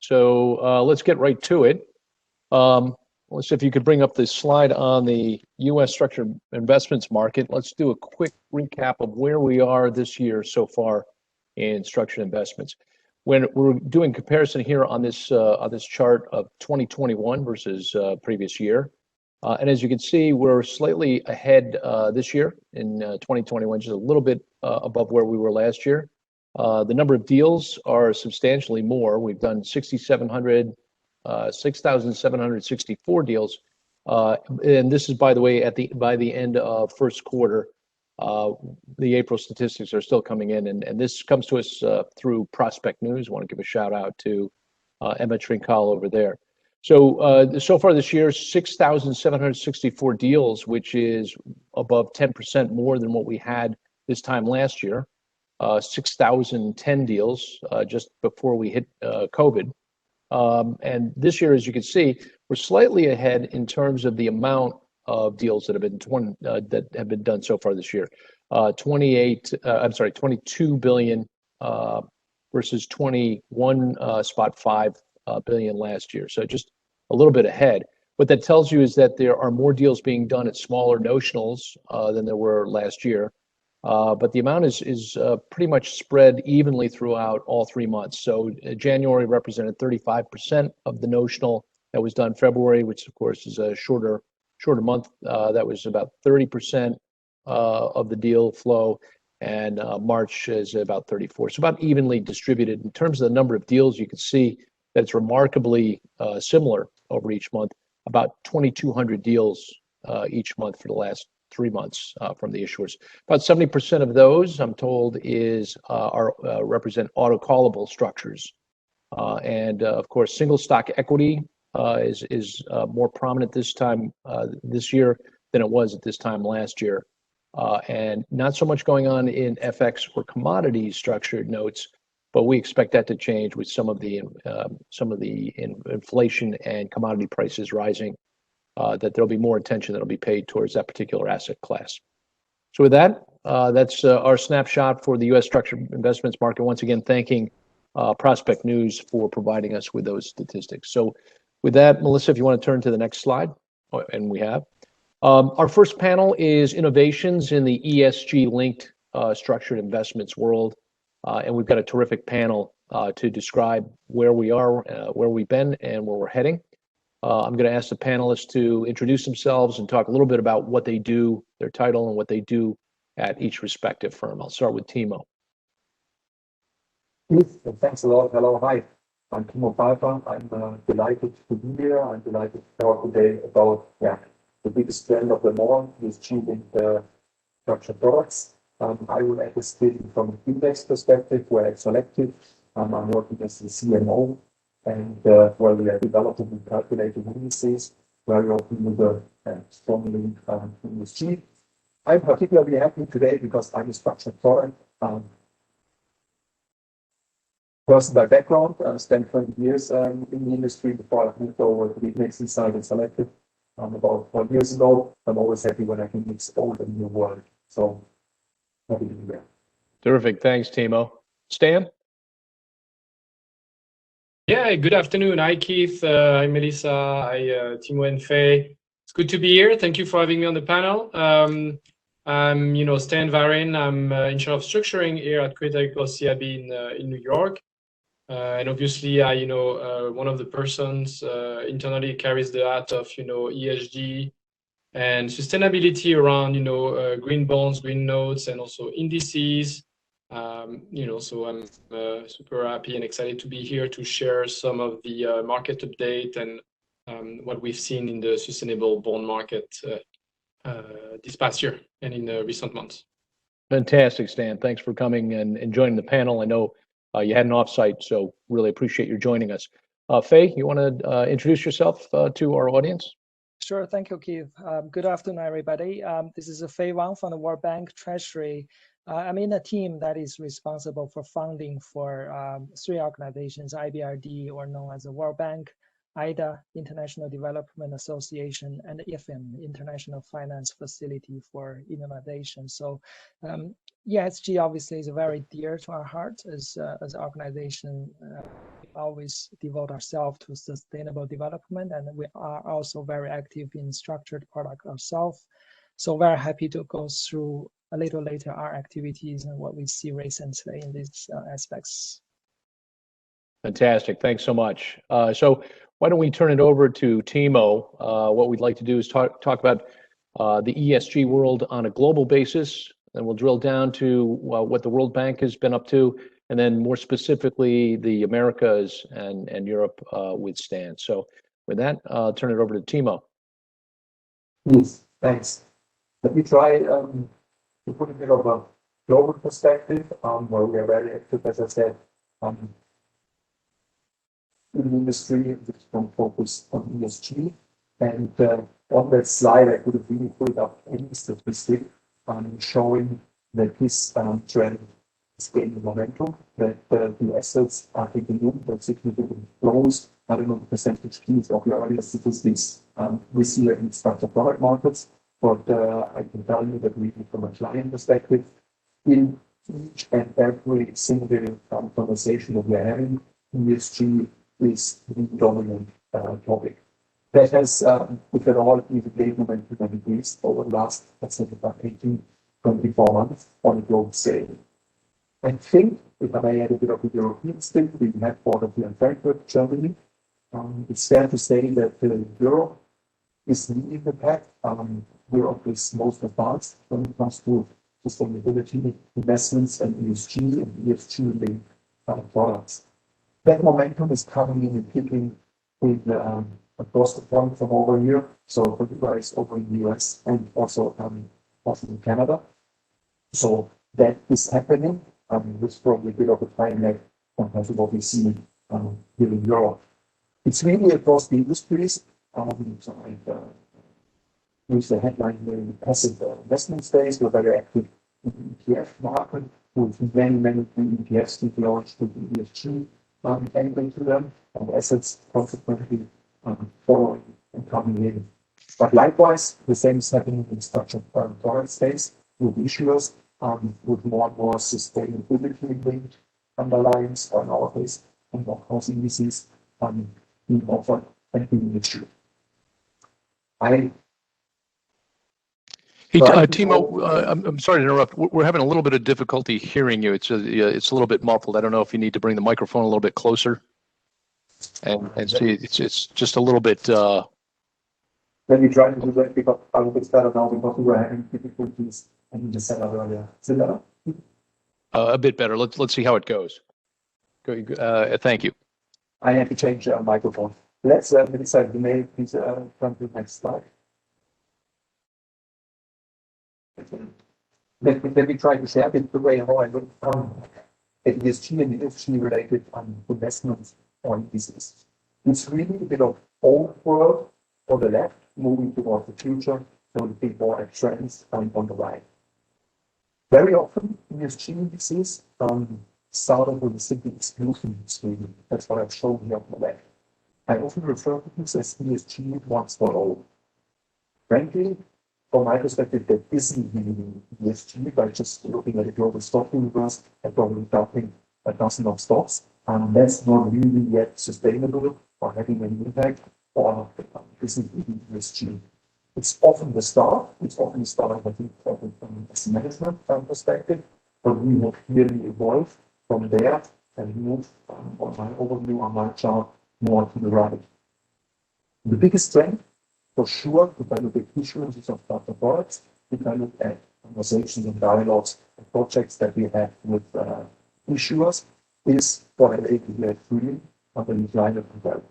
So let's get right to it. Let's see if you could bring up this slide on the U.S. structured investments market. Let's do a quick recap of where we are this year so far in structured investments. When we're doing comparison here on this chart of 2021 versus previous year, and as you can see, we're slightly ahead this year in 2021, just a little bit above where we were last year. The number of deals are substantially more. We've done 6,764 deals, and this is, by the way, by the end of first quarter. The April statistics are still coming in, and this comes to us through Prospect News. I want to give a shout out to Emma Trinkal over there. So far this year, 6,764 deals, which is above 10% more than what we had this time last year. 6,010 deals just before we hit COVID. And this year, as you can see, we're slightly ahead in terms of the amount of deals that have been done so far this year. 22 billion versus 21.5 billion last year. So just a little bit ahead. What that tells you is that there are more deals being done at smaller notionals than there were last year. But the amount is pretty much spread evenly throughout all 3 months. So January represented 35% of the notional that was done. February, which of course is a shorter month, that was about 30% of the deal flow, and March is about 34%. So about evenly distributed. In terms of the number of deals, you can see that it's remarkably similar over each month. About 2,200 deals each month for the last 3 months from the issuers. About 70% of those, I'm told, represent auto-callable structures, and of course, single stock equity is more prominent this time this year than it was at this time last year, and not so much going on in FX or commodities structured notes, but we expect that to change with some of the inflation and commodity prices rising. That there'll be more attention that'll be paid towards that particular asset class. So with that, that's our snapshot for the U.S. structured investments market. Once again, thanking Prospect News for providing us with those statistics. So with that, Melissa, if you want to turn to the next slide, and we have. Our first panel is innovations in the ESG-linked structured investments world. And we've got a terrific panel to describe where we are, where we've been, and where we're heading. I'm going to ask the panelists to introduce themselves and talk a little bit about what they do, their title, and what they do at each respective firm. I'll start with Timo. Thanks a lot. Hello, hi. I'm Timo Pfeiffer. I'm delighted to be here. I'm delighted to talk today about the biggest trend of them all, ESG-linked structured products. I will add a split from the index perspective, where at Solactive, I'm working as the CMO. And where we are developing and calculating indices very often with a strong link to ESG. I'm particularly happy today because I'm a structured product person by background. I spent 20 years in the industry before I moved over to the index inside and Solactive about 4 years ago. I'm always happy when I can mix old and new world. So happy to be there. Terrific. Thanks, Timo. Stan? Yeah, good afternoon. Hi, Keith. Hi, Melissa. Hi, Timo and Faye. It's good to be here. Thank you for having me on the panel. I'm, Stan Varin. I'm in charge of structuring here at Critical CIB in New York. And obviously, one of the persons internally carries the hat of, ESG and sustainability around, green bonds, green notes, and also indices. So I'm super happy and excited to be here to share some of the market update and what we've seen in the sustainable bond market this past year and in the recent months. Fantastic, Stan. Thanks for coming and joining the panel. I know you had an offsite, so really appreciate your joining us. Faye, you want to introduce yourself to our audience? Sure. Thank you, Keith. Good afternoon, everybody. This is Faye Wang from the World Bank Treasury. I'm in a team that is responsible for funding for 3 organizations, IBRD, or known as the World Bank, IDA, International Development Association, and IFIN, International Finance Facility for Innovation. So ESG obviously is very dear to our heart as an organization always devote ourselves to sustainable development, and we are also very active in structured product ourselves. So very happy to go through a little later our activities and what we see recently in these aspects. Fantastic. Thanks so much. So why don't we turn it over to Timo? What we'd like to do is talk about the ESG world on a global basis, and we'll drill down to what the World Bank has been up to, and then more specifically the Americas and Europe with Stan. So with that, I'll turn it over to Timo. Yes, thanks. Let me try to put a bit of a global perspective where we are very active, as I said, in the industry with strong focus on ESG. And on that slide, I could have really pulled up any statistic showing that this trend is gaining momentum, that the assets are taking in, that significant flows. I don't know the percentage keys of the earlier statistics this year in structured product markets, but I can tell you that really from a client perspective, in each and every single conversation that we're having, ESG is the dominant topic. That has, if at all, even gained momentum and increased over the last, let's say, about 18, 24 months on a global scale. I think, if I may add a bit of a European spin, we have border here in Frankfurt, Germany. It's fair to say that Europe is leading the pack. Europe is most advanced when it comes to sustainability, investments, and ESG and ESG-linked products. That momentum is coming in and kicking in across the pond from over here. So for you guys over in the US and also in Canada. So that is happening. With probably a bit of a time lag compared to what we see here in Europe. It's really across the industries. So I use the headline here in the passive investment space. We're very active in the ETF market with many ETFs to be launched with the ESG angle to them, and assets consequently following and coming in. But likewise, the same is happening in the structured product space with issuers with more and more sustainability linked underlyings, or in our case, and of course indices being offered and being issued. Hey, Timo, I'm sorry to interrupt. We're having a little bit of difficulty hearing you. It's a little bit muffled. I don't know if you need to bring the microphone a little bit closer. And see, it's just a little bit. Let me try to do that because I hope it's better now because we were having difficulties in the setup earlier. Is it better? A bit better. Let's see how it goes. Thank you. I have to change the microphone. Let's decide the name. Please come to the next slide. Let me try to share a bit the way how I look at ESG and ESG related investments on business. It's really a bit of old world on the left, moving towards the future, so a bit more at trends on the right. Very often, ESG indices started with a simple exclusion screen. That's what I've shown here on the left. I often refer to this as ESG once for all. Frankly, from my perspective, that isn't really ESG by just looking at the global stock universe and probably dumping a dozen of stocks. That's not really yet sustainable or having any impact or isn't even ESG. It's often the start. It's often the start, I think, from a management perspective, but we have clearly evolved from there and moved on my overview on my chart more to the right. The biggest strength, for sure, if I look at issuances of structured products, if I look at conversations and dialogues and projects that we have with issuers, is what I label here green under climate development.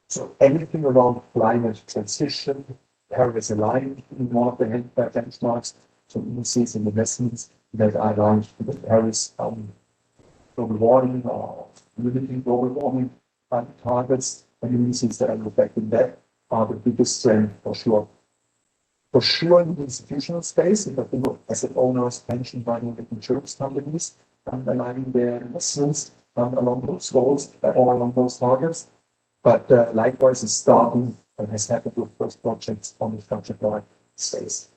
So anything around climate transition, Paris aligned in one of the benchmarks, so indices and investments that are aligned to the Paris global warming or limiting global warming targets, and indices that I look back in that are the biggest strength for sure. For sure in the institutional space, if I think of asset owners, pension money, and insurance companies, aligning their investments along those goals or along those targets. But likewise, it's starting and has happened with first projects on the structured product space.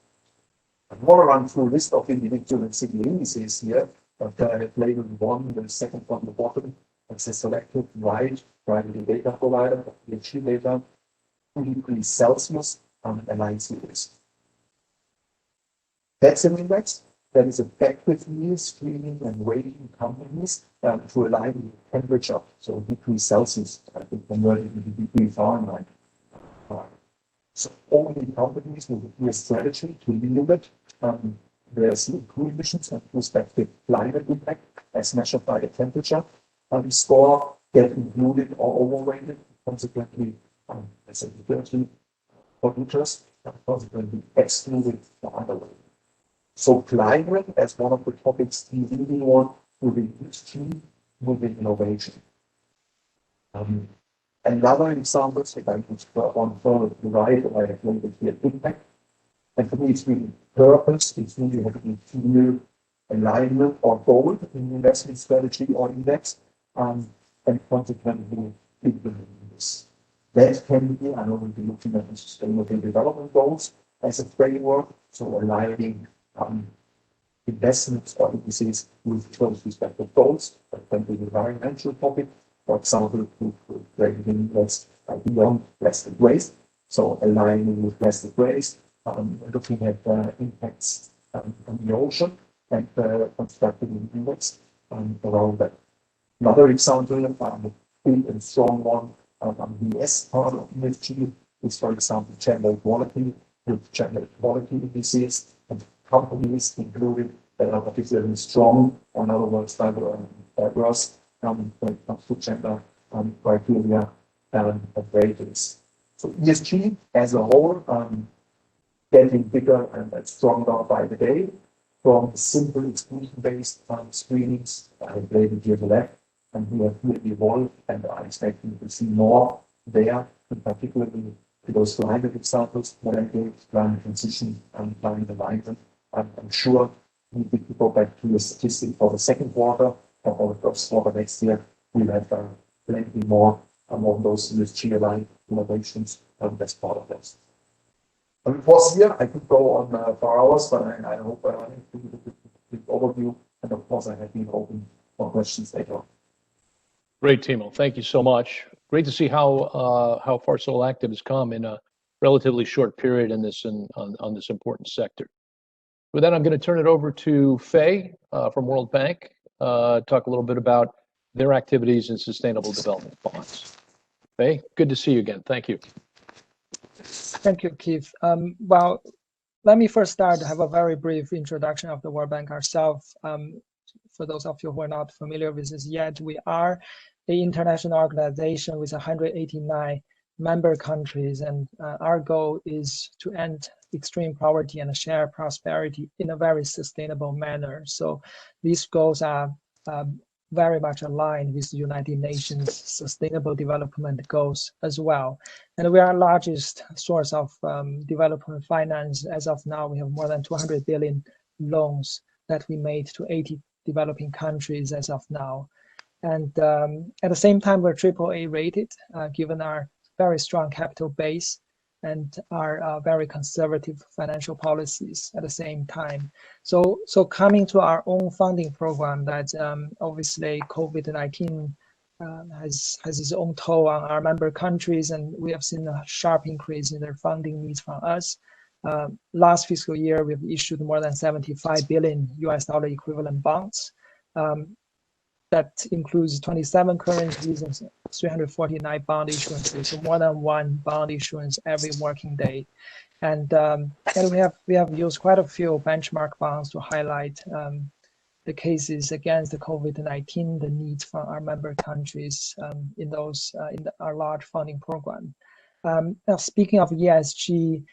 I want to run through a list of individual and single indices here, but I have labeled one, the second from the bottom, as a Solactive primary data provider of ESG data, 2 degrees Celsius aligns with this. That's an index that is effectively screening and rating companies to align with temperature, so degrees Celsius, I think converted into degrees Fahrenheit. So only companies with a clear strategy to limit their CO2 emissions and respective climate impact as measured by the temperature score get included or overrated, consequently, as a 30 polluters, consequently excluded or underrated. So climate as one of the topics we really want will be ESG moving innovation. Another example, if I could on further to the right, I have labeled here impact. And for me, it's really purpose, it's really having a clear alignment or goal in the investment strategy or index, and consequently implementing this. That can be, I know we'll be looking at the sustainable development goals as a framework, so aligning investments or indices with those respective goals. That can be an environmental topic, for example, to bring less beyond plastic waste. So aligning with plastic waste, looking at impacts on the ocean and constructing an index around that. Another example, big and strong one on the S part of ESG is, for example, gender equality with gender equality indices and companies included that are particularly strong, or in other words, diverse when it comes to gender criteria and ratings. So ESG as a whole getting bigger and stronger by the day, from simple exclusion-based screenings labeled here to left, and we have really evolved, and are expecting to see more there, and particularly to those climate examples that I gave, climate transition and climate alignment. I'm sure we need to go back to the statistic for the second quarter or for the first quarter next year. We'll have plenty more among those ESG-aligned innovations as part of this. And it was here, I could go on for hours, but I hope I give you a quick overview. And of course, I have been open for questions later on. Great, Timo. Thank you so much. Great to see how far Solactive has come in a relatively short period in this on this important sector. With that, I'm going to turn it over to Faye from World Bank, talk a little bit about their activities in sustainable development bonds. Faye, good to see you again. Thank you. Thank you, Keith. Well, let me first start to have a very brief introduction of the World Bank ourselves. For those of you who are not familiar with this yet, we are an international organization with 189 member countries, and our goal is to end extreme poverty and share prosperity in a very sustainable manner. So these goals are very much aligned with the United Nations Sustainable Development Goals as well. And we are our largest source of development finance. As of now, we have more than 200 billion loans that we made to 80 developing countries as of now. And at the same time, we're AAA rated, given our very strong capital base and our very conservative financial policies at the same time. So coming to our own funding program, that obviously COVID-19 has its own toll on our member countries, and we have seen a sharp increase in their funding needs from us. Last fiscal year, we've issued more than 75 billion US dollar equivalent bonds. That includes 27 currencies and 349 bond issuances, so more than one bond issuance every working day. And we have used quite a few benchmark bonds to highlight the cases against the COVID-19, the needs from our member countries in our large funding program. Now, speaking of ESG,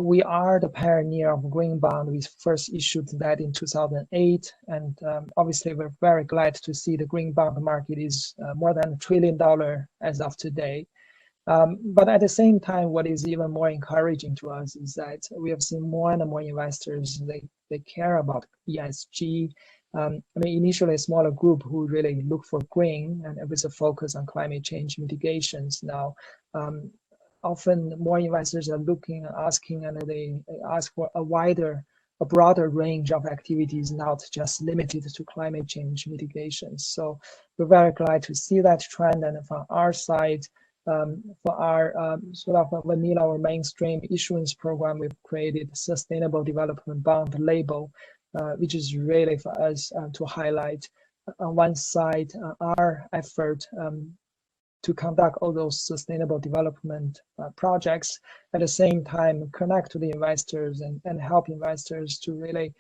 we are the pioneer of green bond. We first issued that in 2008, and obviously we're very glad to see the green bond market is more than $1 trillion as of today. But at the same time, what is even more encouraging to us is that we have seen more and more investors, they care about ESG. I mean, initially a smaller group who really look for green and with a focus on climate change mitigations. Now, often more investors are looking, asking, and they ask for a wider a broader range of activities, not just limited to climate change mitigation. So we're very glad to see that trend. And from our side, for our sort of a vanilla or mainstream issuance program, we've created Sustainable Development Bond label, which is really for us to highlight on one side our effort to conduct all those sustainable development projects, at the same time connect to the investors and help investors to really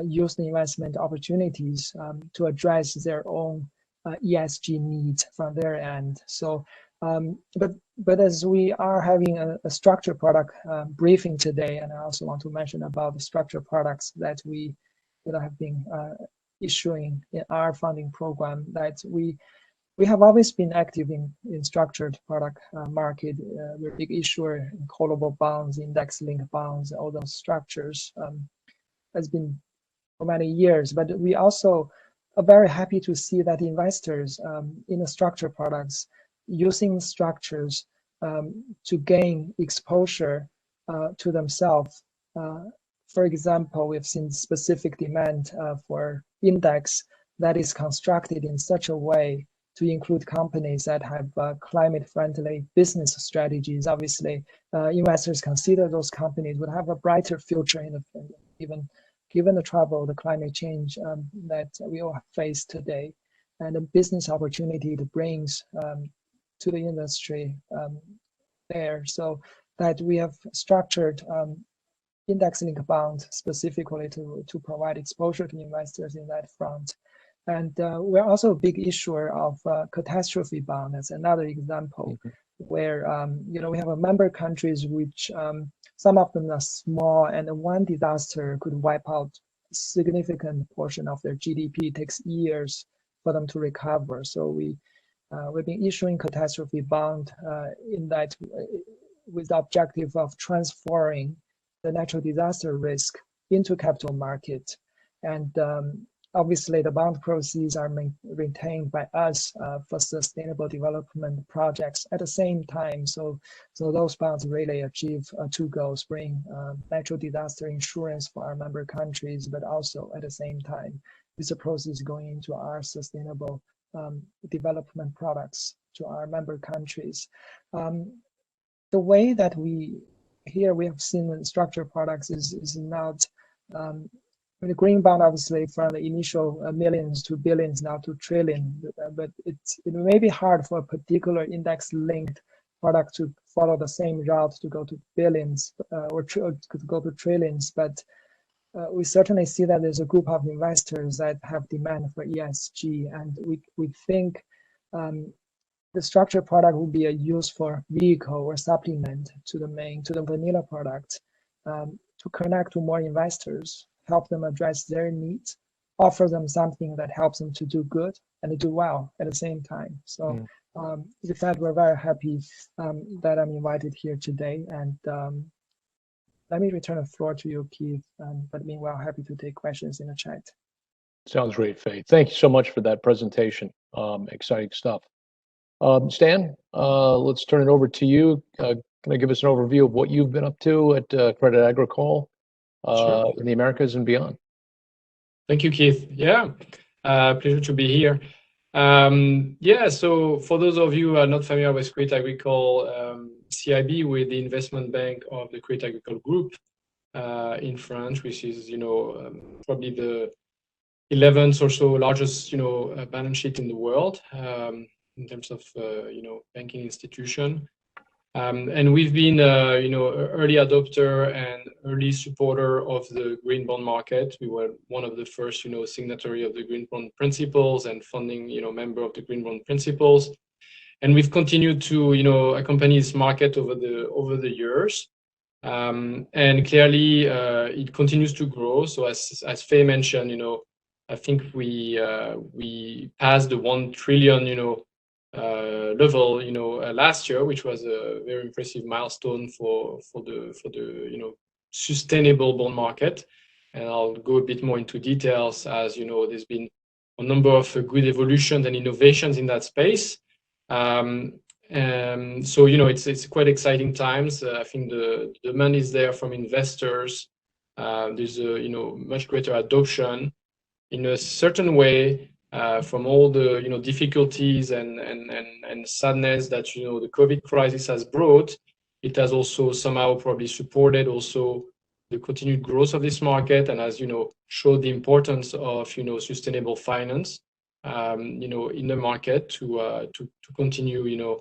use the investment opportunities to address their own ESG needs from their end. So, but as we are having a structured product briefing today, and I also want to mention about the structured products that we have been issuing in our funding program, that we have always been active in structured product market. We're a big issuer in callable bonds, index-linked bonds, all those structures has been for many years. But we also are very happy to see that investors in the structured products using structures to gain exposure to themselves. For example, we've seen specific demand for index that is constructed in such a way to include companies that have climate-friendly business strategies. Obviously, investors consider those companies would have a brighter future in the, even given the trouble, the climate change that we all face today, and the business opportunity it brings to the industry there. So that we have structured index-linked bonds specifically to provide exposure to investors in that front. And we're also a big issuer of catastrophe bond. That's another example where we have a member countries which some of them are small, and one disaster could wipe out a significant portion of their GDP. It takes years for them to recover. So we've been issuing catastrophe bond in that with the objective of transferring the natural disaster risk into capital market. And obviously, the bond proceeds are retained by us for sustainable development projects at the same time. So those bonds really achieve two goals: bring natural disaster insurance for our member countries, but also at the same time, with the proceeds going into our sustainable development products to our member countries. The way that we have seen structured products is not the green bond, obviously, from the initial millions to billions, now to trillion. But it may be hard for a particular index-linked product to follow the same route to go to billions or to go to trillions. But we certainly see that there's a group of investors that have demand for ESG, and we think the structured product will be a useful vehicle or supplement to the vanilla product to connect to more investors, help them address their needs, offer them something that helps them to do good and do well at the same time. So with that, we're very happy that I'm invited here today. And let me return the floor to you, Keith. But meanwhile, happy to take questions in the chat. Sounds great, Fei. Thank you so much for that presentation. Exciting stuff. Stan, let's turn it over to you. Can you give us an overview of what you've been up to at Credit Agricole Sure. in the Americas and beyond? Thank you, Keith. Yeah, pleasure to be here. So for those of you who are not familiar with Credit Agricole, CIB, with the investment bank of the Credit Agricole Group in France, which is probably the 11th or so largest balance sheet in the world in terms of banking institution. And we've been early adopter and early supporter of the green bond market. We were one of the first signatory of the green bond principles and funding member of the green bond principles. And we've continued to accompany this market over the years. And clearly it continues to grow. So as Fei mentioned, I think we passed the 1 trillion level last year, which was a very impressive milestone for the sustainable bond market. And I'll go a bit more into details as there's been a number of good evolutions and innovations in that space. So it's quite exciting times. I think the demand is there from investors there's a much greater adoption in a certain way from all the difficulties and sadness that the COVID crisis has brought. It has also somehow probably supported also the continued growth of this market, and has showed the importance of sustainable finance in the market to continue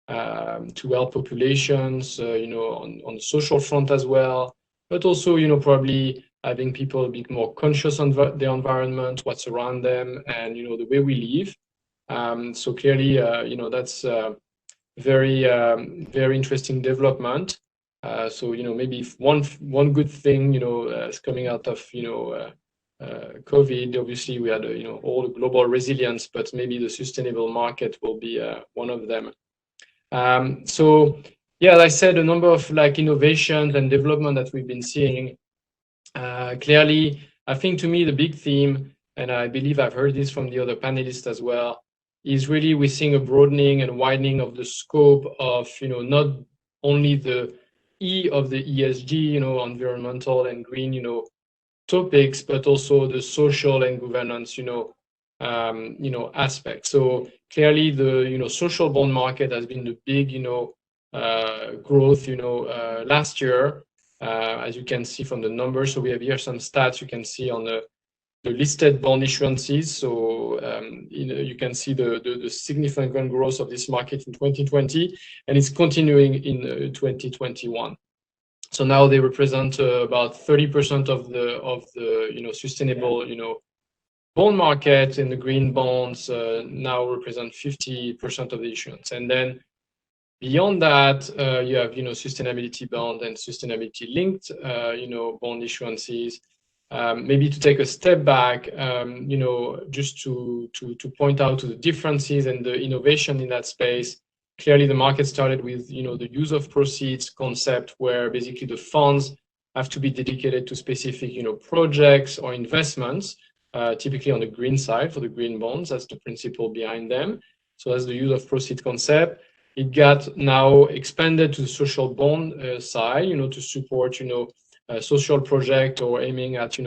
to help populations on the social front as well, but also probably having people a bit more conscious on their environment, what's around them, and the way we live. So clearly that's very very interesting development. So maybe one good thing is coming out of COVID. Obviously we had all the global resilience, but maybe the sustainable market will be one of them. So yeah, as I said, a number of innovations and development that we've been seeing. Clearly, I think to me the big theme, and I believe I've heard this from the other panelists as well, is really we're seeing a broadening and widening of the scope of not only the E of the ESG, environmental and green, topics, but also the social and governance, aspect. So clearly, the social bond market has been the big, growth, last year, as you can see from the numbers. So we have here some stats you can see on the listed bond issuances. So you can see the significant growth of this market in 2020, and it's continuing in 2021. So now they represent about 30% of the sustainable bond market, and the green bonds now represent 50% of the issuance. And then beyond that, you have sustainability bond and sustainability linked bond issuances. Maybe to take a step back, just to point out to the differences and the innovation in that space. Clearly, the market started with the use of proceeds concept, where basically the funds have to be dedicated to specific projects or investments, typically on the green side for the green bonds. That's the principle behind them. So that's the use of proceeds concept. It got now expanded to the social bond side, to support social project, or aiming at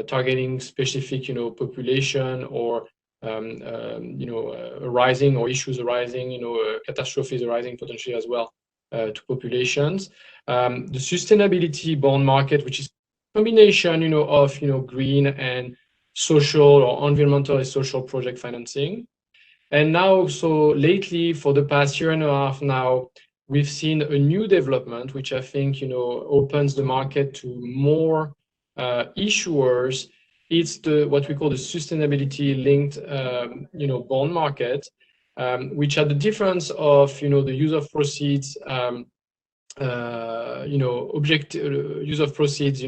targeting specific population, or arising, or issues arising, catastrophes arising potentially as well to populations. The sustainability bond market, which is a combination of green and social or environmental and social project financing. And now, so lately, for the past year and a half now, we've seen a new development, which I think opens the market to more issuers. It's what we call the sustainability linked bond market, which had the difference of the use of proceeds, use of proceeds,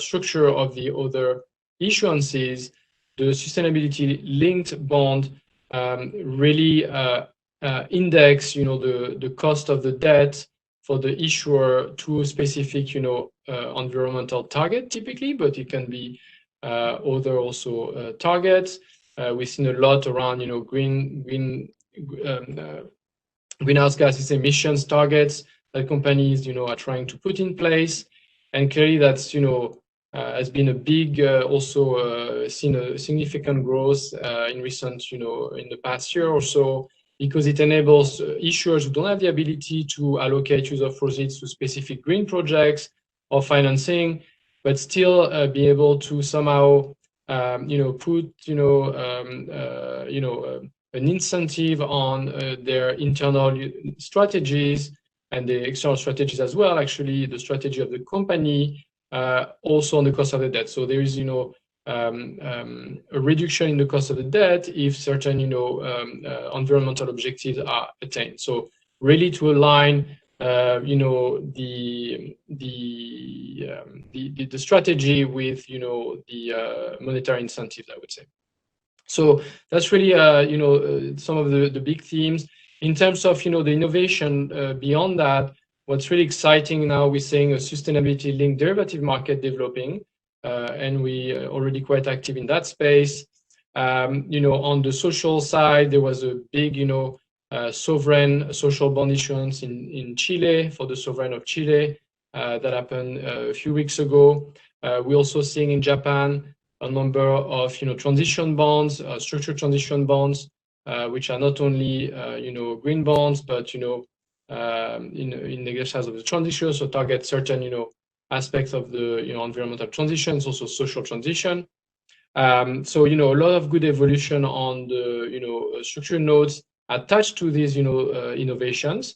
structure of the other issuances. The sustainability linked bond really index the cost of the debt for the issuer to a specific environmental target typically, but it can be other also targets. We've seen a lot around greenhouse gases emissions targets that companies are trying to put in place, and clearly that's has been a big also seen a significant growth in recent in the past year or so, because it enables issuers who don't have the ability to allocate use of proceeds to specific green projects or financing, but still be able to somehow put an incentive on their internal strategies and the external strategies as well, actually the strategy of the company, also on the cost of the debt. So there is a reduction in the cost of the debt if certain environmental objectives are attained. So really to align the strategy with the monetary incentives, I would say. So that's really some of the big themes. In terms of the innovation beyond that, what's really exciting now, we're seeing a sustainability linked derivative market developing, and we are already quite active in that space. On the social side, there was a big sovereign social bond issuance in Chile for the sovereign of Chile that happened a few weeks ago. We're also seeing in Japan a number of transition bonds, structured transition bonds, which are not only green bonds, but in the exercise of the transition, so target certain aspects of the environmental transitions, also social transition. So a lot of good evolution on the structured notes attached to these innovations.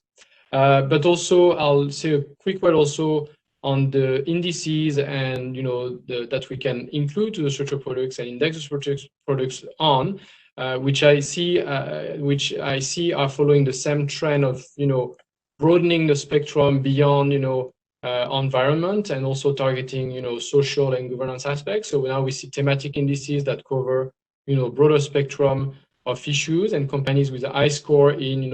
But also I'll say a quick word also on the indices and that we can include to the structured products and index products on, which I see are following the same trend of broadening the spectrum beyond environment and also targeting social and governance aspects. So now we see thematic indices that cover broader spectrum of issues and companies with a high score in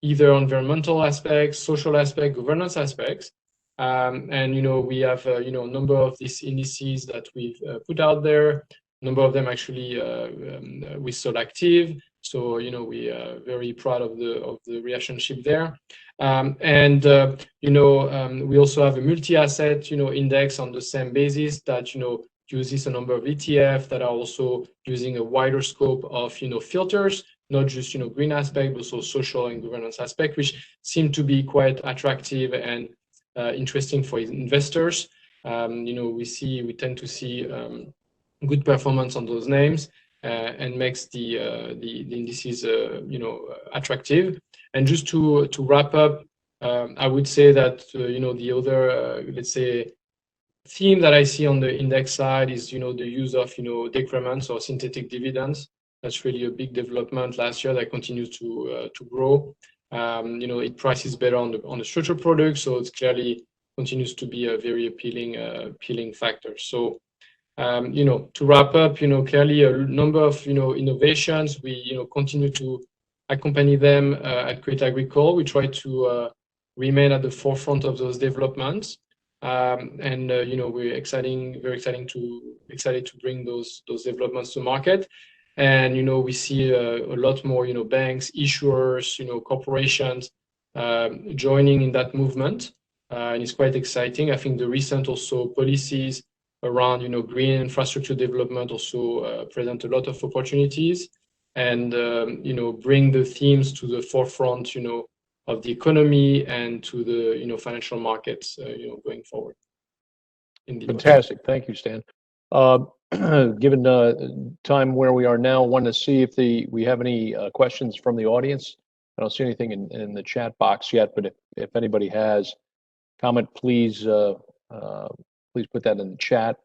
either environmental aspects, social aspects, governance aspects. And we have a number of these indices that we've put out there. A number of them actually with Solactive. So we are very proud of the relationship there. We also have a multi-asset index on the same basis that uses a number of ETF that are also using a wider scope of filters, not just green aspect, but also social and governance aspect, which seem to be quite attractive and interesting for investors. We tend to see good performance on those names and makes the indices attractive. And just to wrap up, I would say that the other let's say theme that I see on the index side is the use of decrements or synthetic dividends. That's really a big development last year that continues to grow. It prices better on the structured products, so it clearly continues to be a very appealing factor. So to wrap up, clearly a number of innovations. We continue to accompany them at Crédit Agricole. We try to remain at the forefront of those developments, and we're very excited to bring those developments to market. And we see a lot more banks, issuers, corporations joining in that movement, and it's quite exciting. I think the recent also policies around green infrastructure development also present a lot of opportunities, and bring the themes to the forefront of the economy and to the financial markets going forward. Fantastic. Thank you, Stan. Given time where we are now, I want to see if we have any questions from the audience. I don't see anything in the chat box yet, but if anybody has comment, please put that in the chat.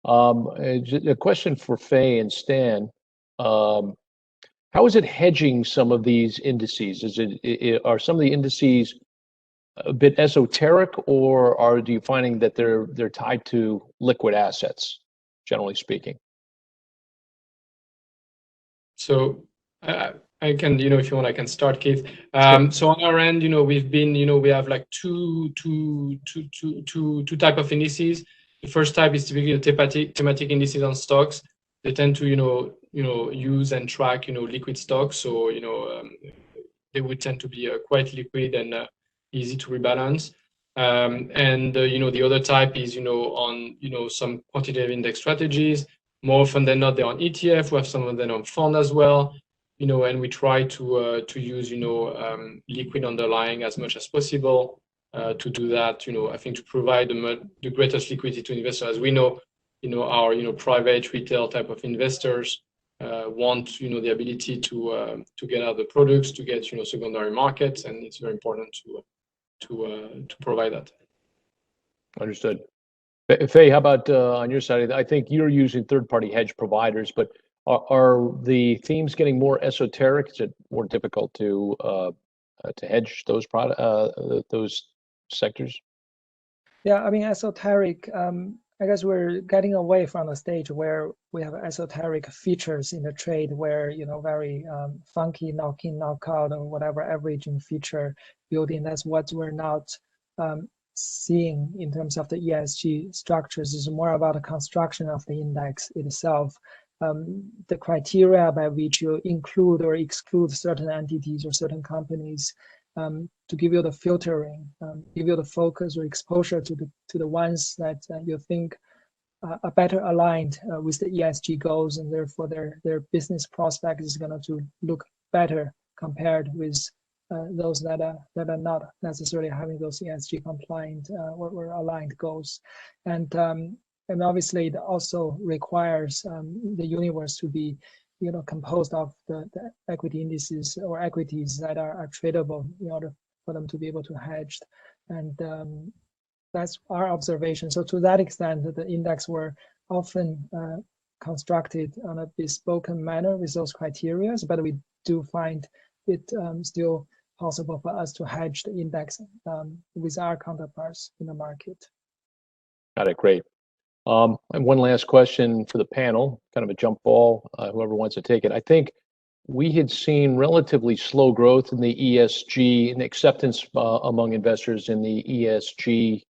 A question for Faye and Stan. How is it hedging some of these indices? Are some of the indices a bit esoteric, or do you finding that they're tied to liquid assets, generally speaking? So I can, if you want, I can start, Keith. So on our end, we've been, we have like two type of indices. The first type is typically the thematic indices on stocks. They tend to, use and track, liquid stocks. So, they would tend to be quite liquid and easy to rebalance. And the other type is, on, some quantitative index strategies. More often than not, they're on ETF. We have some of them on fund as well. And we try to use, liquid underlying as much as possible to do that. I think to provide the greatest liquidity to investors. As we know, our private retail type of investors want the ability to get out the products, to get secondary markets, and it's very important to provide that. Understood. Faye, how about on your side? I think you're using third-party hedge providers, but are the themes getting more esoteric? Is it more difficult to hedge those those sectors? Yeah, I mean, esoteric. I guess we're getting away from the stage where we have esoteric features in the trade, where very funky knock-in, knock-out, or whatever averaging feature built in. That's what we're not seeing in terms of the ESG structures. Is more about the construction of the index itself. The criteria by which you include or exclude certain entities or certain companies to give you the filtering, give you the focus or exposure to the ones that you think are better aligned with the ESG goals, and therefore their business prospect is going to look better compared with those that are not necessarily having those ESG compliant or aligned goals. And obviously it also requires the universe to be composed of the equity indices or equities that are tradable in order for them to be able to hedge. And that's our observation. So to that extent, the index were often constructed on a bespoke manner with those criteria, but we do find it still possible for us to hedge the index with our counterparts in the market. Got it, great. And one last question for the panel, kind of a jump ball, whoever wants to take it. I think we had seen relatively slow growth in the ESG and acceptance among investors in the ESG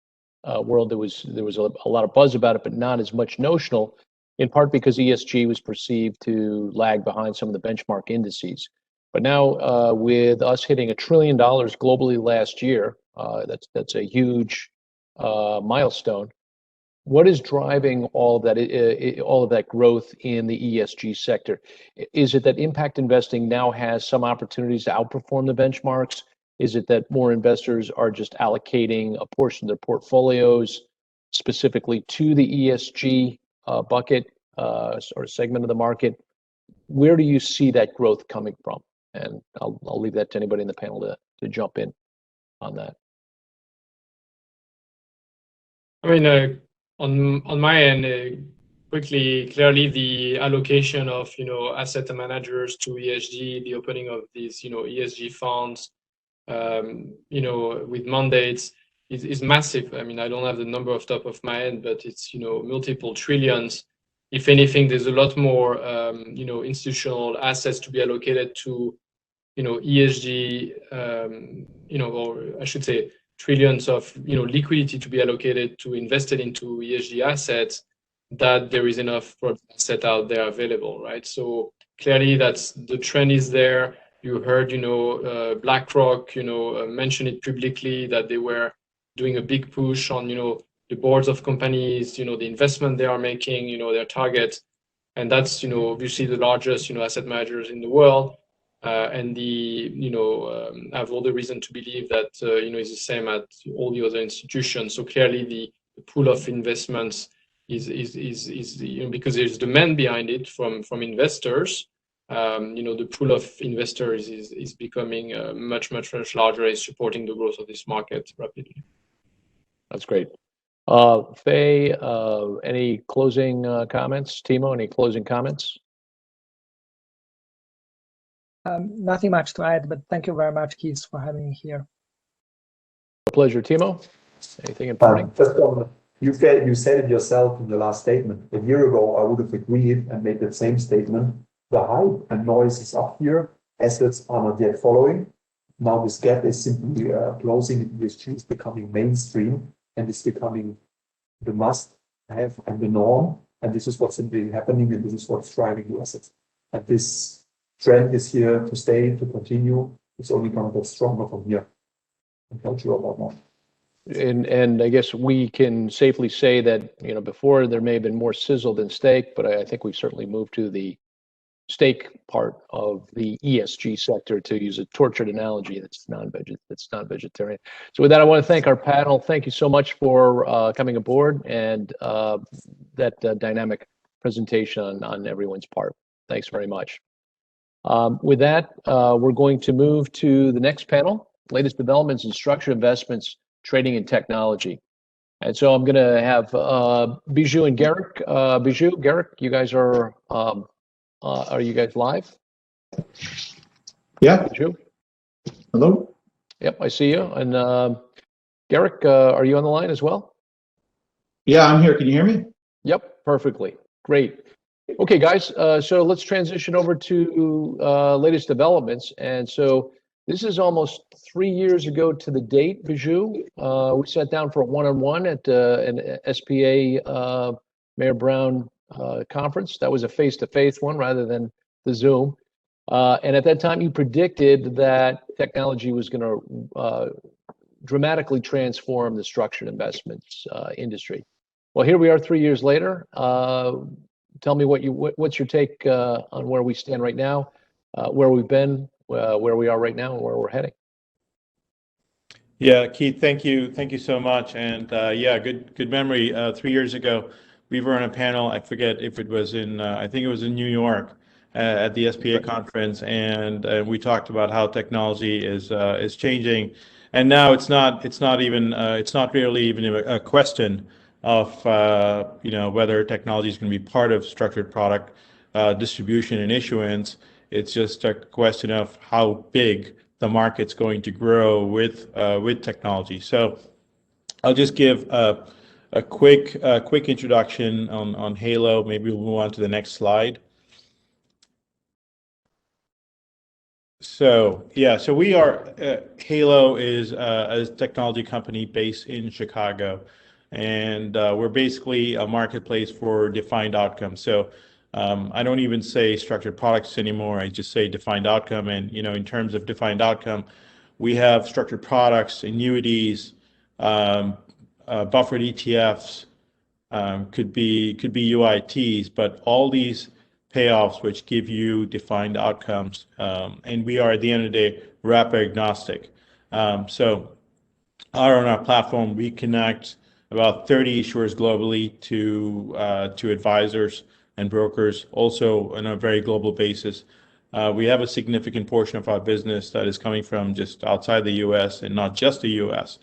world. There was a lot of buzz about it, but not as much notional, in part because ESG was perceived to lag behind some of the benchmark indices. But now with us hitting $1 trillion globally last year, that's a huge milestone. What is driving all of that growth in the ESG sector? Is it that impact investing now has some opportunities to outperform the benchmarks? Is it that more investors are just allocating a portion of their portfolios specifically to the ESG bucket or segment of the market? Where do you see that growth coming from? And I'll leave that to anybody in the panel to jump in on that. I mean, on my end, clearly the allocation of asset managers to ESG, the opening of these ESG funds, with mandates is massive. I mean, I don't have the number off top of my head, but it's multiple trillions. If anything, there's a lot more institutional assets to be allocated to ESG, or I should say trillions of liquidity to be allocated to invested into ESG assets, that there is enough asset out there available, right? So clearly that's the trend is there. You heard BlackRock mention it publicly that they were doing a big push on the boards of companies, the investment they are making, their targets, and that's obviously the largest asset managers in the world. And have all the reason to believe that is the same at all the other institutions. So clearly the pool of investments is because there's demand behind it from investors. The pool of investors is becoming much larger, is supporting the growth of this market rapidly. That's great. Faye, any closing comments? Timo, any closing comments? Nothing much to add, but thank you very much, Keith, for having me here. A pleasure, Timo. Anything in parting? Just on, you said it yourself in the last statement. A year ago, I would have agreed and made that same statement. The hype and noise is up here. Assets are not yet following. Now this gap is simply closing. ESG is becoming mainstream and it's becoming the must-have and the norm. And this is what's simply happening, and this is what's driving the assets. And this trend is here to stay, to continue. It's only going to get stronger from here. I'm not sure about more. And I guess we can safely say that before there may have been more sizzle than steak, but I think we've certainly moved to the steak part of the ESG sector, to use a tortured analogy that's non-vegetarian. So with that, I want to thank our panel. Thank you so much for coming aboard and that dynamic presentation on everyone's part. Thanks very much. With that, we're going to move to the next panel, latest developments in structured investments, trading and technology. And so I'm going to have Bijou and Garrick. Bijou, Garrick, you guys are you guys live? Yeah. Bijou? Hello? Yep, I see you. And Garrick, are you on the line as well? Yeah, I'm here. Can you hear me? Yep, perfectly. Great. Okay, guys, so let's transition over to latest developments. And so this is almost 3 years ago to the date, Bijou. We sat down for a one-on-one at an SPA Mayor Brown conference. That was a face-to-face one rather than the Zoom. And at that time, you predicted that technology was going to dramatically transform the structured investments industry. Well, here we are 3 years later. Tell me what's your take on where we stand right now, where we've been, where we are right now, and where we're heading. Yeah, Keith, thank you so much. And yeah, good memory. 3 years ago, we were on a panel. I forget if it was in, I think it was in New York at the SPA conference, and we talked about how technology is changing. And now it's not really even a question of whether technology is going to be part of structured product distribution and issuance. It's just a question of how big the market's going to grow with technology. So I'll just give a quick introduction on Halo. Maybe we'll move on to the next slide. So yeah, so we are Halo is a technology company based in Chicago, and we're basically a marketplace for defined outcomes. So I don't even say structured products anymore. I just say defined outcome. And in terms of defined outcome, we have structured products, annuities, buffered ETFs, could be UITs, but all these payoffs which give you defined outcomes. And we are, at the end of the day, wrapper agnostic. So on our platform, we connect about 30 issuers globally to advisors and brokers, also on a very global basis. We have a significant portion of our business that is coming from just outside the U.S. and not just the U.S.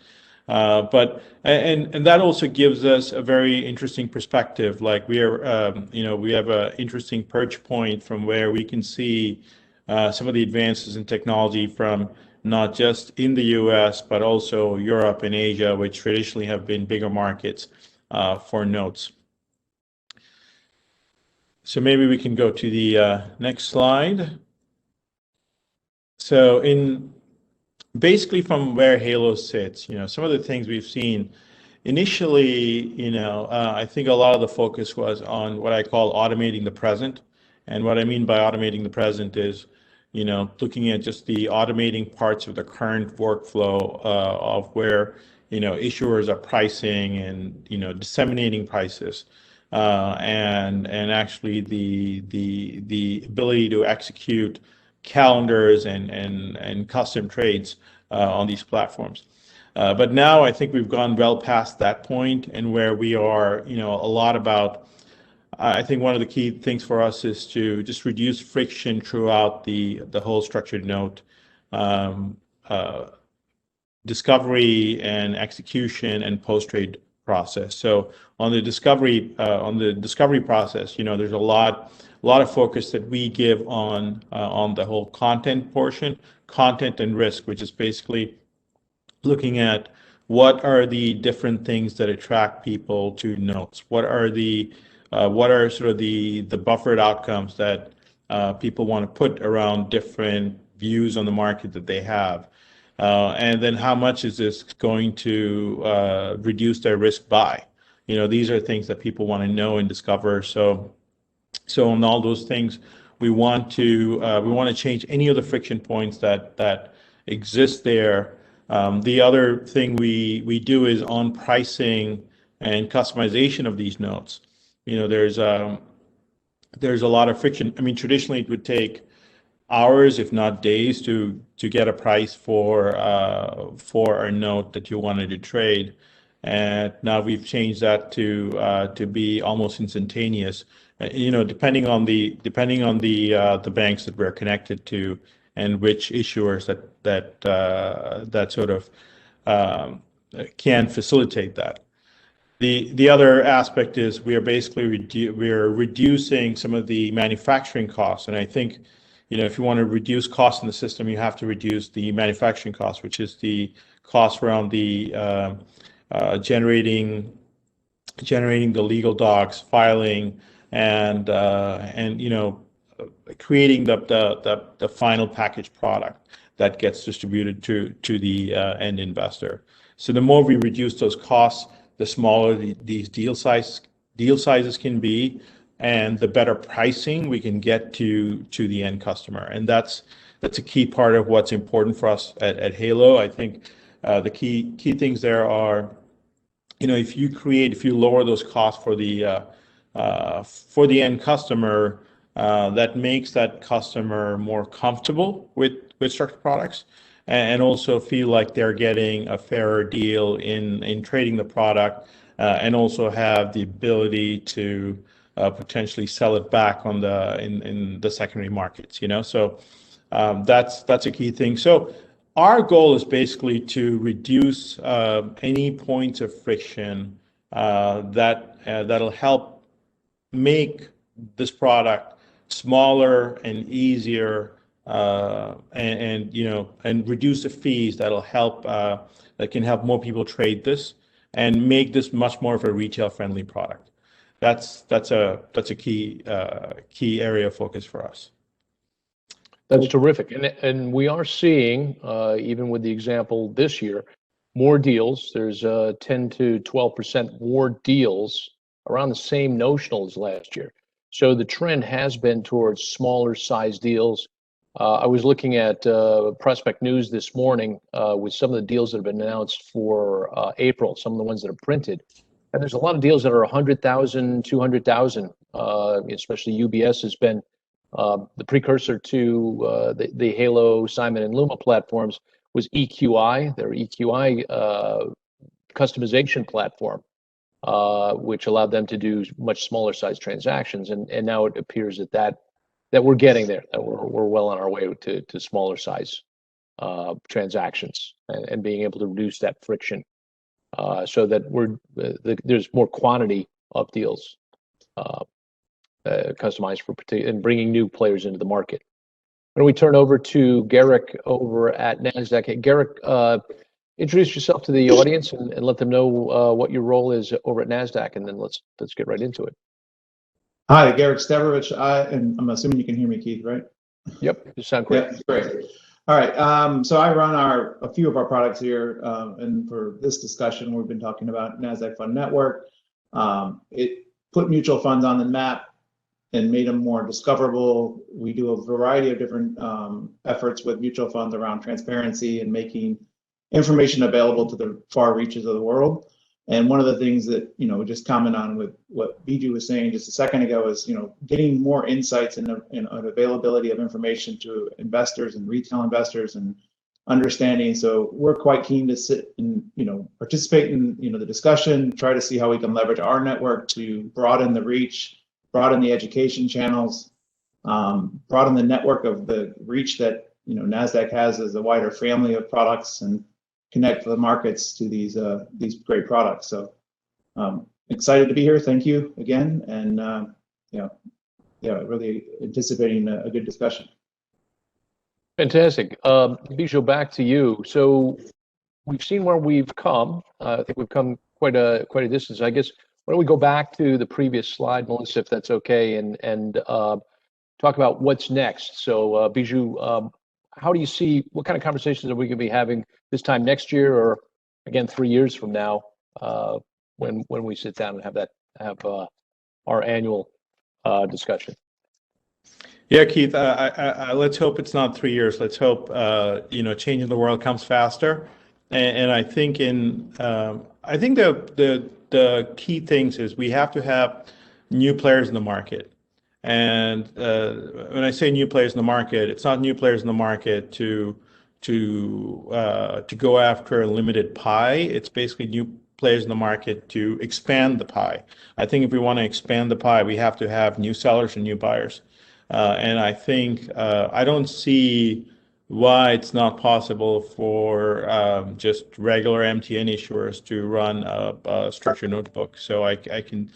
But that also gives us a very interesting perspective. Like we have an interesting perch point from where we can see some of the advances in technology from not just in the U.S. but also Europe and Asia, which traditionally have been bigger markets for notes. So maybe we can go to the next slide. So basically from where Halo sits, some of the things we've seen initially, I think a lot of the focus was on what I call automating the present. And what I mean by automating the present is, looking at just the automating parts of the current workflow of where, issuers are pricing and, disseminating prices. And actually the ability to execute calendars and custom trades on these platforms. But now I think we've gone well past that point, and where we are, a lot about, I think one of the key things for us is to just reduce friction throughout the whole structured note discovery and execution and post-trade process. So on the discovery process, there's a lot of focus that we give on the whole content portion, content and risk, which is basically looking at what are the different things that attract people to notes. What are sort of the buffered outcomes that people want to put around different views on the market that they have. And then how much is this going to reduce their risk by? These are things that people want to know and discover. So on all those things, we want to change any of the friction points that exist there. The other thing we do is on pricing and customization of these notes. There's a lot of friction. I mean, traditionally it would take hours, if not days, to get a price for a note that you wanted to trade, and now we've changed that to be almost instantaneous. Depending on the banks that we're connected to and which issuers that sort of can facilitate that. The other aspect is we are basically reducing some of the manufacturing costs, and I think if you want to reduce costs in the system, you have to reduce the manufacturing costs, which is the cost around the generating the legal docs, filing, and creating the final package product that gets distributed to the end investor. So the more we reduce those costs, the smaller these deal sizes can be, and the better pricing we can get to the end customer. And that's a key part of what's important for us at Halo. I think the key things there are, if you lower those costs for the end customer, that makes that customer more comfortable with structured products, and also feel like they're getting a fairer deal in trading the product, and also have the ability to potentially sell it back in the secondary markets. So that's a key thing. So our goal is basically to reduce any points of friction that'll help make this product smaller and easier, and reduce the fees that can help more people trade this and make this much more of a retail friendly product. That's a key area of focus for us. That's terrific. And we are seeing, even with the example this year, more deals. There's 10 to 12% more deals around the same notional as last year. So the trend has been towards smaller size deals. I was looking at Prospect News this morning with some of the deals that have been announced for April, some of the ones that are printed. And there's a lot of deals that are 100,000, 200,000, especially UBS has been the precursor to the Halo, Simon, and Luma platforms was EQI, their EQI customization platform, which allowed them to do much smaller size transactions. And now it appears that we're getting there, that we're well on our way to smaller size transactions and being able to reduce that friction so that there's more quantity of deals customized for and bringing new players into the market. When we turn over to Garrick over at NASDAQ. Garrick, introduce yourself to the audience and let them know what your role is over at NASDAQ, and then let's get right into it. Hi, Garrick Stavrovich. I'm assuming you can hear me, Keith, right? Yep, you sound great. Yeah, great. All right, so I run a few of our products here, and for this discussion, we've been talking about NASDAQ Fund Network. It put mutual funds on the map and made them more discoverable. We do a variety of different efforts with mutual funds around transparency and making information available to the far reaches of the world. And one of the things that, just comment on with what Biju was saying just a second ago is, getting more insights and availability of information to investors and retail investors and understanding. So we're quite keen to sit and, participate in, the discussion, try to see how we can leverage our network to broaden the reach, broaden the education channels, broaden the network of the reach that, NASDAQ has as a wider family of products, and connect the markets to these great products. So excited to be here. Thank you again. And really anticipating a good discussion. Fantastic. Biju, back to you. So we've seen where we've come. I think we've come quite a distance. I guess, why don't we go back to the previous slide, Melissa, if that's okay, and talk about what's next. So Biju, how do you see, what kind of conversations are we going to be having this time next year, or again 3 years from now, when we sit down and have our annual discussion? Yeah, Keith. Let's hope it's not 3 years. Let's hope change in the world comes faster. And I think the key things is we have to have new players in the market. And when I say new players in the market, it's not new players in the market to go after a limited pie. It's basically new players in the market to expand the pie. I think if we want to expand the pie, we have to have new sellers and new buyers. And I think I don't see why it's not possible for just regular MTN issuers to run a structured notebook. So I can,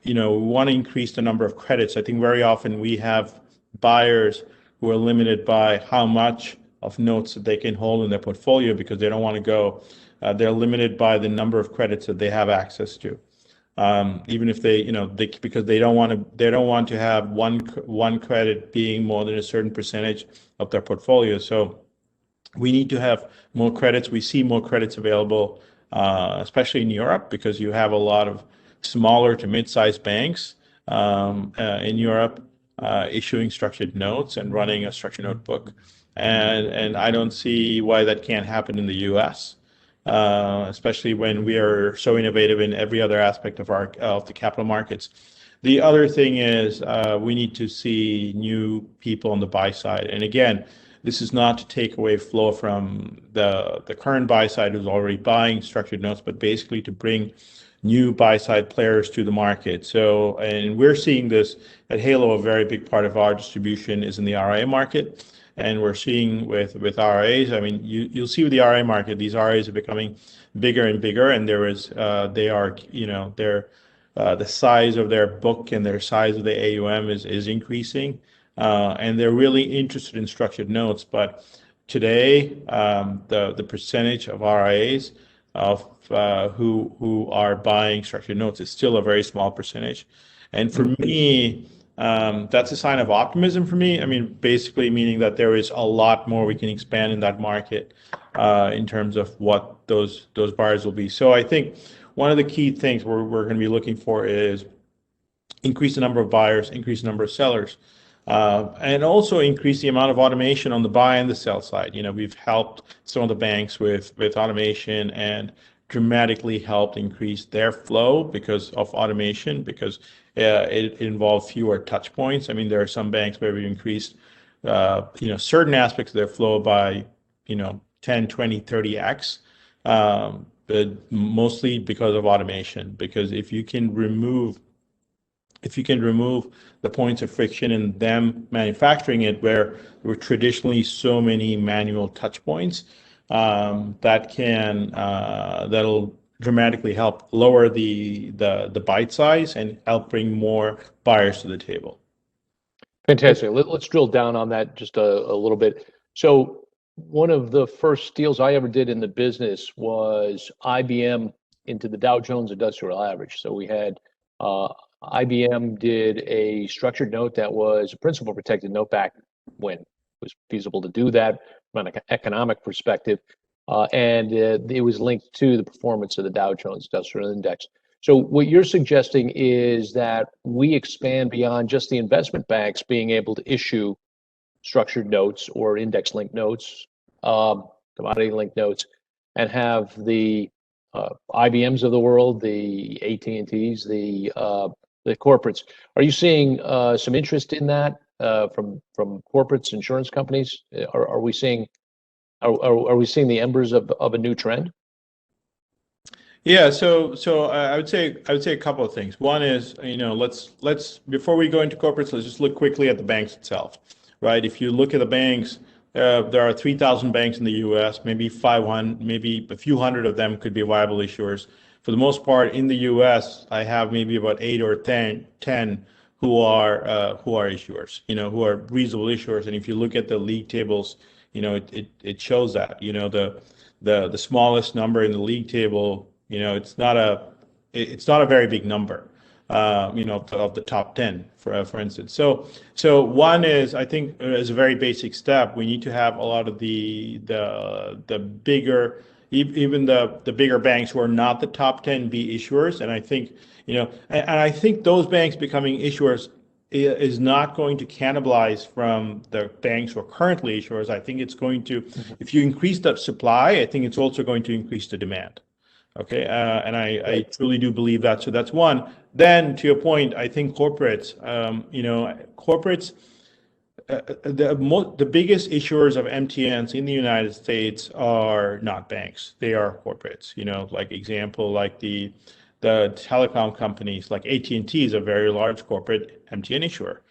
we want to increase the number of credits. I think very often we have buyers who are limited by how much of notes that they can hold in their portfolio because they don't want to go. They're limited by the number of credits that they have access to. Even if because they don't want to have one credit being more than a certain percentage of their portfolio. So we need to have more credits. We see more credits available, especially in Europe, because you have a lot of smaller to mid-sized banks in Europe issuing structured notes and running a structured notebook. And I don't see why that can't happen in the U.S. especially when we are so innovative in every other aspect of the capital markets. The other thing is we need to see new people on the buy side. And again, this is not to take away flow from the current buy side who's already buying structured notes, but basically to bring new buy side players to the market. So, and we're seeing this at Halo, a very big part of our distribution is in the RIA market. And we're seeing with RIAs, I mean, you'll see with the RIA market, these RIAs are becoming bigger and bigger, and they are, you know, the size of their book and their size of the AUM is increasing, and they're really interested in structured notes. But today, the percentage of RIAs of who are buying structured notes is still a very small percentage. And for me, that's a sign of optimism for me. I mean, basically meaning that there is a lot more we can expand in that market in terms of what those buyers will be. So I think one of the key things we're going to be looking for is increase the number of buyers, increase the number of sellers, and also increase the amount of automation on the buy and the sell side. You know, we've helped some of the banks with automation and dramatically helped increase their flow because of automation, because it involved fewer touch points. I mean, there are some banks where we've increased, you know, certain aspects of their flow by, you know, 10, 20, 30x, but mostly because of automation. Because if you can remove the points of friction in them manufacturing it, where there were traditionally so many manual touch points, that'll dramatically help lower the bite size and help bring more buyers to the table. Fantastic. Let's drill down on that just a little bit. So one of the first deals I ever did in the business was IBM into the Dow Jones Industrial Average. So we had IBM did a structured note that was a principal protected note back when it was feasible to do that from an economic perspective, and it was linked to the performance of the Dow Jones Industrial Index. So what you're suggesting is that we expand beyond just the investment banks being able to issue structured notes or index-linked notes, commodity-linked notes, and have the IBMs of the world, the AT&Ts, the corporates. Are you seeing some interest in that from corporates, insurance companies? Are we seeing the embers of a new trend? Yeah, so I would say a couple of things. One is, you know, let's before we go into corporates, let's just look quickly at the banks itself, right? If you look at the banks, there are 3,000 banks in the U.S. Maybe 500, maybe a few hundred of them could be viable issuers. For the most part, in the U.S., I have maybe about 8 or 10 who are issuers, you know, who are reasonable issuers. And if you look at the league tables, you know, it shows that, you know, the smallest number in the league table, you know, it's not a very big number, you know, of the top 10, for instance. So one is, I think, as a very basic step, we need to have a lot of the bigger, even the bigger banks who are not the top 10 be issuers. And I think, you know, and I think those banks becoming issuers is not going to cannibalize from the banks who are currently issuers. I think it's going to, if you increase the supply, I think it's also going to increase the demand. Okay, and I truly do believe that. So that's one. Then, to your point, I think corporates, you know, corporates, the biggest issuers of MTNs in the United States are not banks; they are corporates. You know, like example, like the telecom companies, like AT&T is a very large corporate MTN issuer.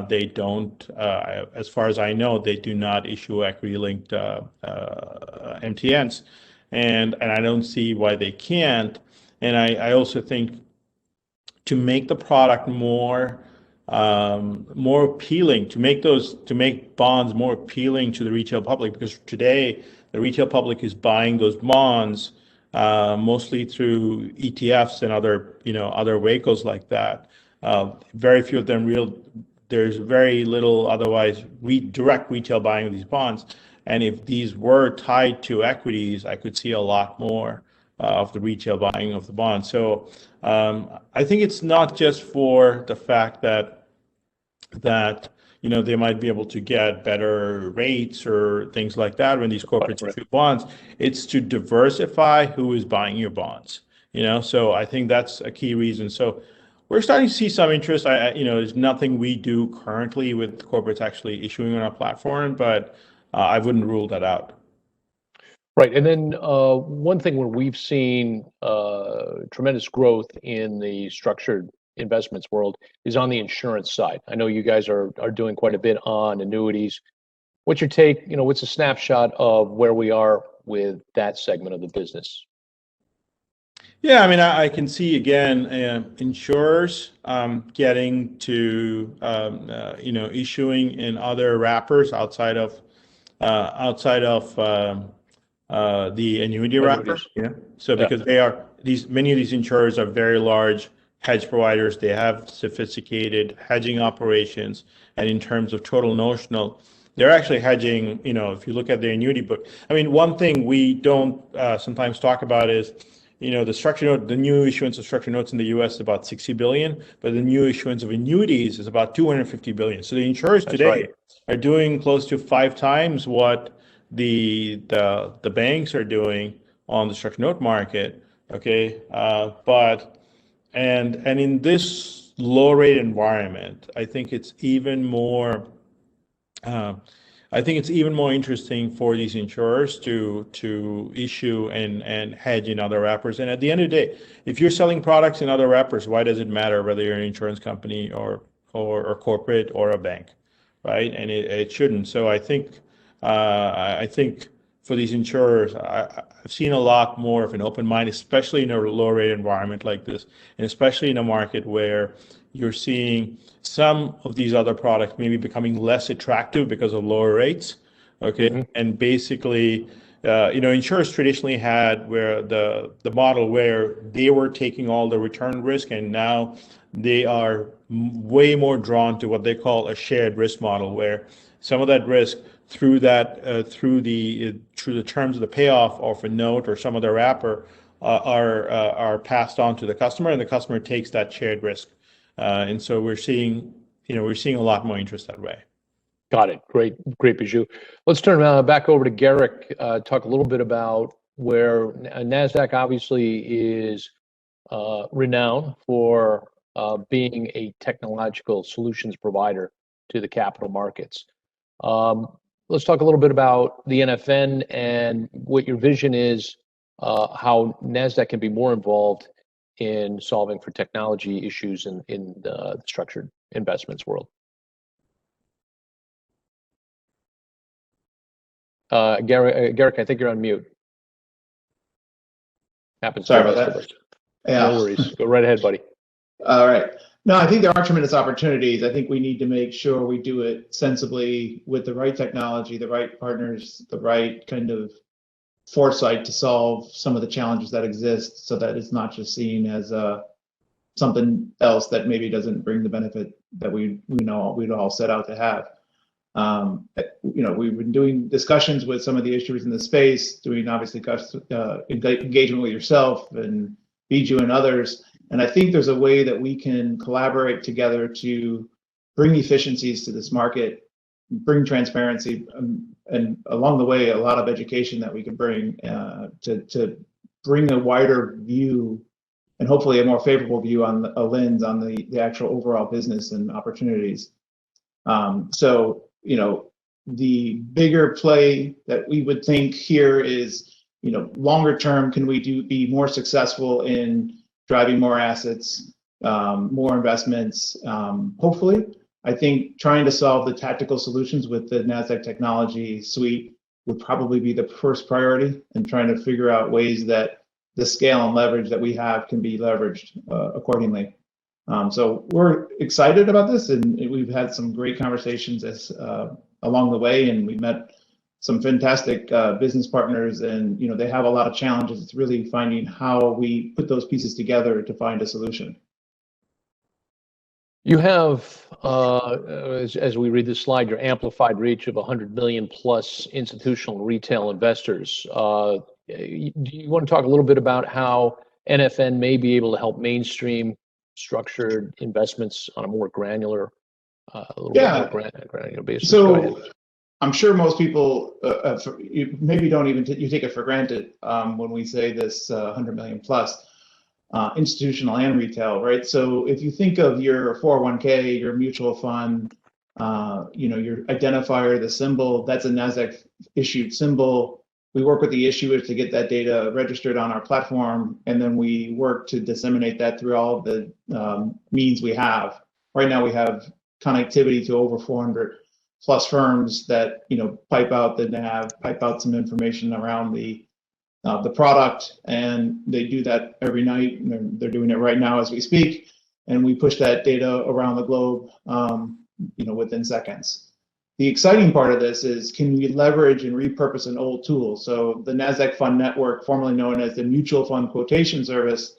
They don't, as far as I know, they do not issue equity-linked MTNs. And I don't see why they can't. And I also think to make the product more appealing, to make bonds more appealing to the retail public, because today the retail public is buying those bonds mostly through ETFs and other vehicles like that. Very few of them there's very little otherwise direct retail buying of these bonds. And if these were tied to equities, I could see a lot more of the retail buying of the bonds. So I think it's not just for the fact that they might be able to get better rates or things like that when these corporates issue bonds. It's to diversify who is buying your bonds. So I think that's a key reason. So we're starting to see some interest. There's nothing we do currently with corporates actually issuing on our platform, but I wouldn't rule that out. Right. And then one thing where we've seen tremendous growth in the structured investments world is on the insurance side. I know you guys are doing quite a bit on annuities. What's your take? What's a snapshot of where we are with that segment of the business? Yeah, I mean, I can see again insurers getting to issuing in other wrappers outside of the annuity wrapper. Yeah. So because many of these insurers are very large hedge providers, they have sophisticated hedging operations, and in terms of total notional, they're actually hedging. If you look at the annuity book, I mean, one thing we don't sometimes talk about is the structured note, the new issuance of structured notes in the U.S. is about 60 billion, but the new issuance of annuities is about 250 billion. So the insurers today are doing close to 5 times what the banks are doing on the structured note market. Okay, and in this low rate environment, I think it's even more. I think it's even more interesting for these insurers to issue and hedge in other wrappers. And at the end of the day, if you're selling products in other wrappers, why does it matter whether you're an insurance company or corporate or a bank, right? And it shouldn't. So I think for these insurers, I've seen a lot more of an open mind, especially in a low rate environment like this, and especially in a market where you're seeing some of these other products maybe becoming less attractive because of lower rates. Okay. Mm-hmm. And basically, insurers traditionally had where the model where they were taking all the return risk, and now they are way more drawn to what they call a shared risk model, where some of that risk through the terms of the payoff of a note or some other wrapper are passed on to the customer, and the customer takes that shared risk. And so we're seeing a lot more interest that way. Got it. Great, Biju. Let's turn back over to Garrick. Talk a little bit about where NASDAQ obviously is renowned for being a technological solutions provider to the capital markets. Let's talk a little bit about the NFN and what your vision is, how NASDAQ can be more involved in solving for technology issues in the structured investments world. Garrick, I think you're on mute. Happens. Sorry about that. Yeah. No worries. Go right ahead, buddy. All right. No, I think there are tremendous opportunities. I think we need to make sure we do it sensibly with the right technology, the right partners, the right kind of foresight to solve some of the challenges that exist, so that it's not just seen as something else that maybe doesn't bring the benefit that we'd all set out to have. We've been doing discussions with some of the issuers in the space, doing obviously engagement with yourself and Biju and others. And I think there's a way that we can collaborate together to bring efficiencies to this market, bring transparency, and along the way, a lot of education that we can bring to bring a wider view and hopefully a more favorable view on a lens on the actual overall business and opportunities. So, the bigger play that we would think here is, longer term, can we be more successful in driving more assets, more investments, hopefully. I think trying to solve the tactical solutions with the NASDAQ technology suite would probably be the first priority, and trying to figure out ways that the scale and leverage that we have can be leveraged accordingly. So we're excited about this, and we've had some great conversations along the way, and we met some fantastic business partners, and they have a lot of challenges. It's really finding how we put those pieces together to find a solution. You have, as we read this slide, your amplified reach of 100 million plus institutional retail investors. Do you want to talk a little bit about how NFN may be able to help mainstream structured investments on a more granular a little bit more granular basis. Go ahead. So I'm sure most people you maybe don't even you take it for granted when we say this 100 million plus institutional and retail, right? So if you think of your 401k, your mutual fund, your identifier, the symbol, that's a NASDAQ issued symbol. We work with the issuers to get that data registered on our platform, and then we work to disseminate that through all of the means we have. Right now we have connectivity to over 400 plus firms that pipe out the NAV, pipe out some information around the product, and they do that every night. They're doing it right now as we speak, and we push that data around the globe, within seconds. The exciting part of this is, can we leverage and repurpose an old tool? So the NASDAQ Fund Network, formerly known as the Mutual Fund Quotation Service,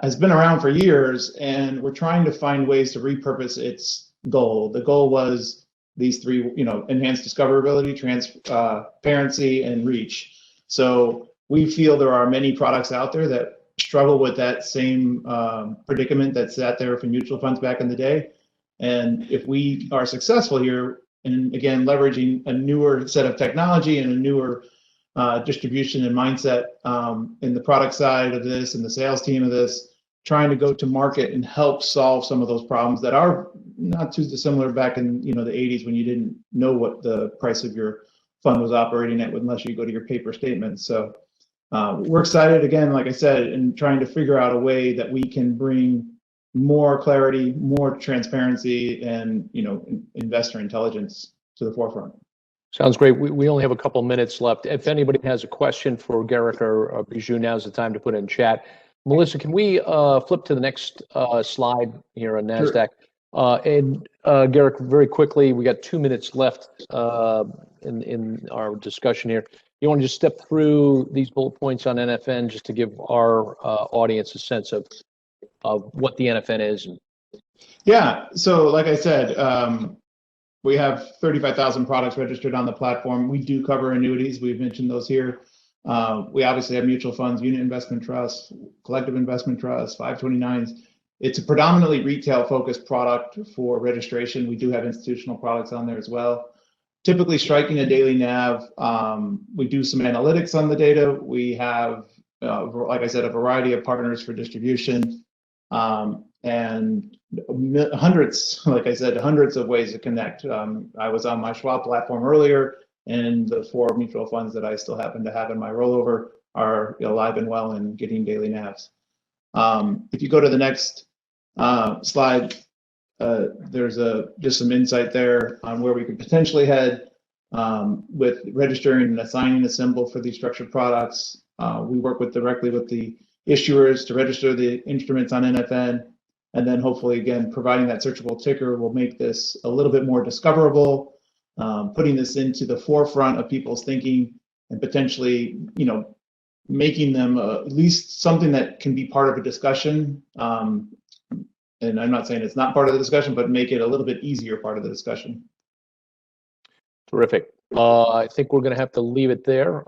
has been around for years, and we're trying to find ways to repurpose its goal. The goal was these three, enhanced discoverability, transparency, and reach. So we feel there are many products out there that struggle with that same predicament that sat there for mutual funds back in the day. And if we are successful here, and again, leveraging a newer set of technology and a newer distribution and mindset in the product side of this and the sales team of this, trying to go to market and help solve some of those problems that are not too dissimilar back in the 80s, when you didn't know what the price of your fund was operating at unless you go to your paper statements. So we're excited, again, like I said, in trying to figure out a way that we can bring more clarity, more transparency, and investor intelligence to the forefront. Sounds great. We only have a couple minutes left. If anybody has a question for Garrick or Bijou, now's the time to put it in chat. Melissa, can we flip to the next slide here on NASDAQ? Sure. And Garrick, very quickly, we got 2 minutes left in our discussion here. You want to just step through these bullet points on NFN just to give our audience a sense of what the NFN is? Yeah, so like I said, we have 35,000 products registered on the platform. We do cover annuities. We've mentioned those here. We obviously have mutual funds, unit investment trusts, collective investment trusts, 529s. It's a predominantly retail-focused product for registration. We do have institutional products on there as well. Typically striking a daily NAV. We do some analytics on the data. We have, like I said, a variety of partners for distribution. And hundreds, like I said, hundreds of ways to connect. I was on my Schwab platform earlier, and the 4 mutual funds that I still happen to have in my rollover are alive and well and getting daily NAVs. If you go to the next slide, there's just some insight there on where we could potentially head with registering and assigning a symbol for these structured products. We work directly with the issuers to register the instruments on NFN, and then hopefully, again, providing that searchable ticker will make this a little bit more discoverable, putting this into the forefront of people's thinking, and potentially, making them at least something that can be part of a discussion. And I'm not saying it's not part of the discussion, but make it a little bit easier part of the discussion. Terrific. I think we're going to have to leave it there.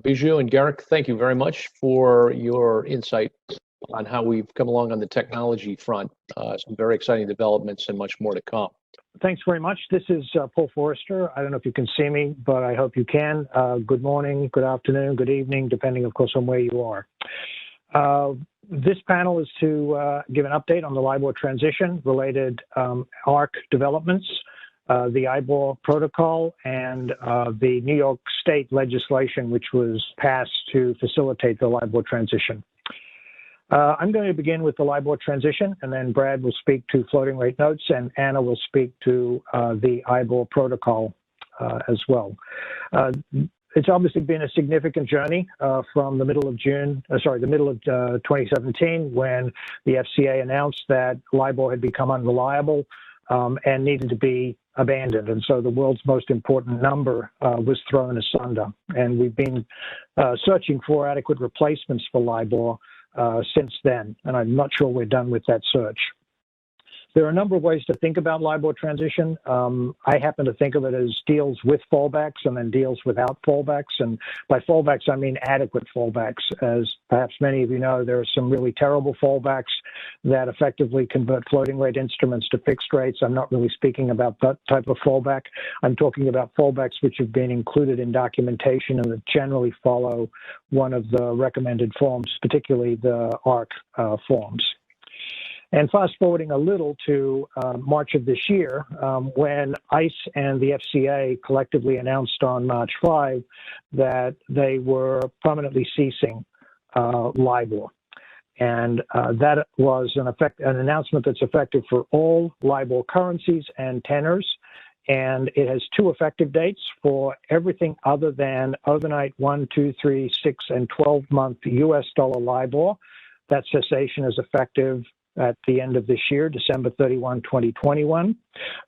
Bijou and Garrick, thank you very much for your insight on how we've come along on the technology front. Some very exciting developments and much more to come. Thanks very much. This is Paul Forrester. I don't know if you can see me, but I hope you can. Good morning, good afternoon, good evening, depending, of course, on where you are. This panel is to give an update on the Libor transition related ARC developments, the IBOR Protocol, and the New York State legislation, which was passed to facilitate the Libor transition. I'm going to begin with the Libor transition, and then Brad will speak to floating rate notes, and Anna will speak to the IBOR Protocol as well. It's obviously been a significant journey from the middle of 2017, when the FCA announced that Libor had become unreliable and needed to be abandoned. And so the world's most important number was thrown asunder. And we've been searching for adequate replacements for Libor since then. And I'm not sure we're done with that search. There are a number of ways to think about Libor transition. I happen to think of it as deals with fallbacks and then deals without fallbacks. And by fallbacks, I mean adequate fallbacks. As perhaps many of you know, there are some really terrible fallbacks that effectively convert floating rate instruments to fixed rates. I'm not really speaking about that type of fallback. I'm talking about fallbacks which have been included in documentation and that generally follow one of the recommended forms, particularly the ARCC forms. And fast forwarding a little to March of this year, when ICE and the FCA collectively announced on March 5 that they were permanently ceasing LIBOR. And that was an announcement that's effective for all LIBOR currencies and tenors. And it has two effective dates for everything other than overnight 1, 2, 3, 6, and 12-month US dollar LIBOR. That cessation is effective at the end of this year, December 31, 2021.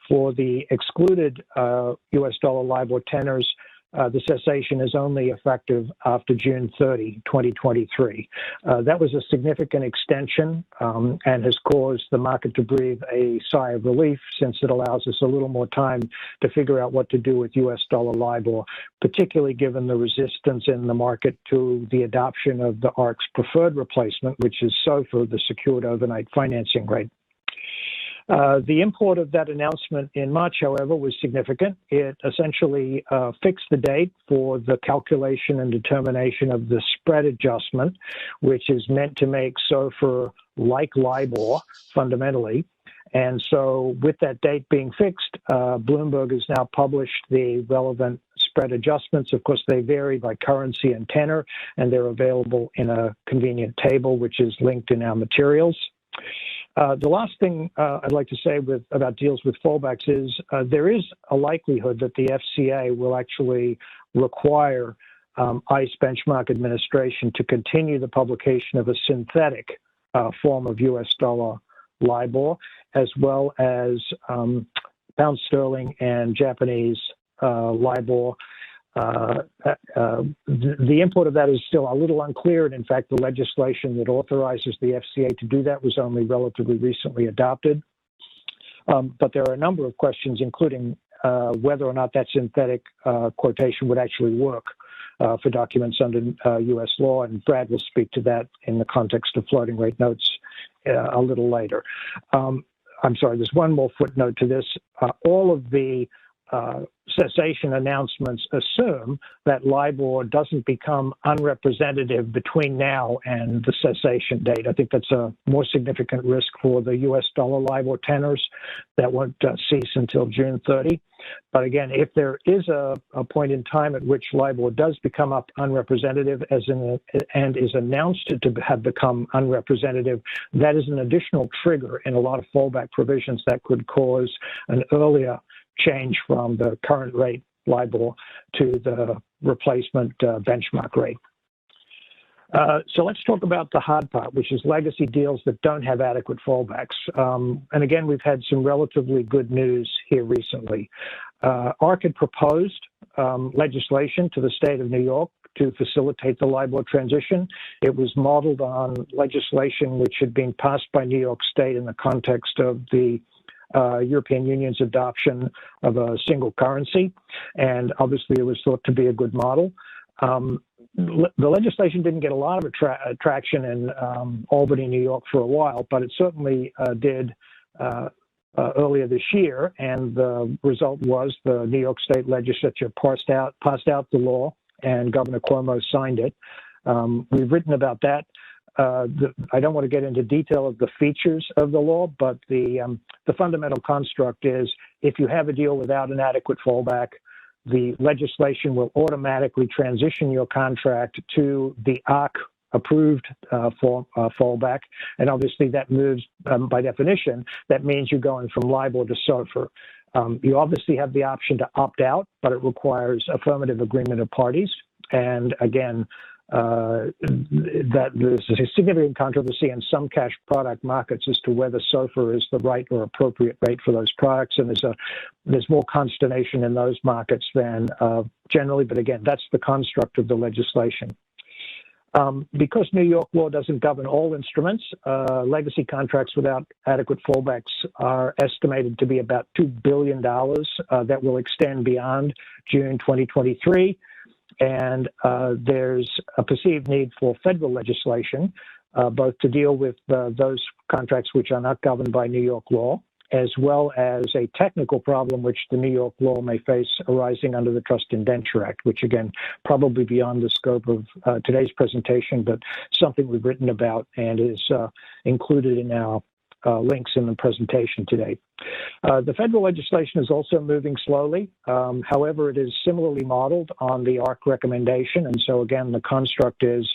For the excluded US dollar LIBOR tenors, the cessation is only effective after June 30, 2023. That was a significant extension and has caused the market to breathe a sigh of relief, since it allows us a little more time to figure out what to do with US dollar LIBOR, particularly given the resistance in the market to the adoption of the ARCC's preferred replacement, which is SOFR, the secured overnight financing rate. The import of that announcement in March, however, was significant. It essentially fixed the date for the calculation and determination of the spread adjustment, which is meant to make SOFR like LIBOR fundamentally. And so with that date being fixed, Bloomberg has now published the relevant spread adjustments. Of course, they vary by currency and tenor, and they're available in a convenient table, which is linked in our materials. The last thing I'd like to say about deals with fallbacks is there is a likelihood that the FCA will actually require ICE Benchmark Administration to continue the publication of a synthetic form of US dollar LIBOR, as well as pound sterling and Japanese LIBOR. The import of that is still a little unclear, and in fact, the legislation that authorizes the FCA to do that was only relatively recently adopted. But there are a number of questions, including whether or not that synthetic quotation would actually work for documents under U.S. law, and Brad will speak to that in the context of floating rate notes a little later. I'm sorry, there's one more footnote to this. All of the cessation announcements assume that LIBOR doesn't become unrepresentative between now and the cessation date. I think that's a more significant risk for the US dollar LIBOR tenors that won't cease until June 30. But again, if there is a point in time at which LIBOR does become unrepresentative and is announced to have become unrepresentative, that is an additional trigger in a lot of fallback provisions that could cause an earlier change from the current rate LIBOR to the replacement benchmark rate. So let's talk about the hard part, which is legacy deals that don't have adequate fallbacks. And again, we've had some relatively good news here recently. ARCC had proposed legislation to the state of New York to facilitate the LIBOR transition. It was modeled on legislation which had been passed by New York State in the context of the European Union's adoption of a single currency, and obviously it was thought to be a good model. The legislation didn't get a lot of traction in Albany, New York for a while, but it certainly did earlier this year, and the result was the New York State Legislature passed out the law, and Governor Cuomo signed it. We've written about that. I don't want to get into detail of the features of the law, but the fundamental construct is if you have a deal without an adequate fallback, the legislation will automatically transition your contract to the ARCC approved fallback. And obviously that moves, by definition, that means you're going from LIBOR to SOFR. You obviously have the option to opt out, but it requires affirmative agreement of parties. And again, that there's a significant controversy in some cash product markets as to whether SOFR is the right or appropriate rate for those products, and there's more consternation in those markets than generally. But again, that's the construct of the legislation. Because New York law doesn't govern all instruments, legacy contracts without adequate fallbacks are estimated to be about $2 billion that will extend beyond June 2023. And there's a perceived need for federal legislation, both to deal with those contracts which are not governed by New York law, as well as a technical problem which the New York law may face arising under the Trust Indenture Act, which again, probably beyond the scope of today's presentation, but something we've written about and is included in our links in the presentation today. The federal legislation is also moving slowly. However, it is similarly modeled on the ARC recommendation. And so again, the construct is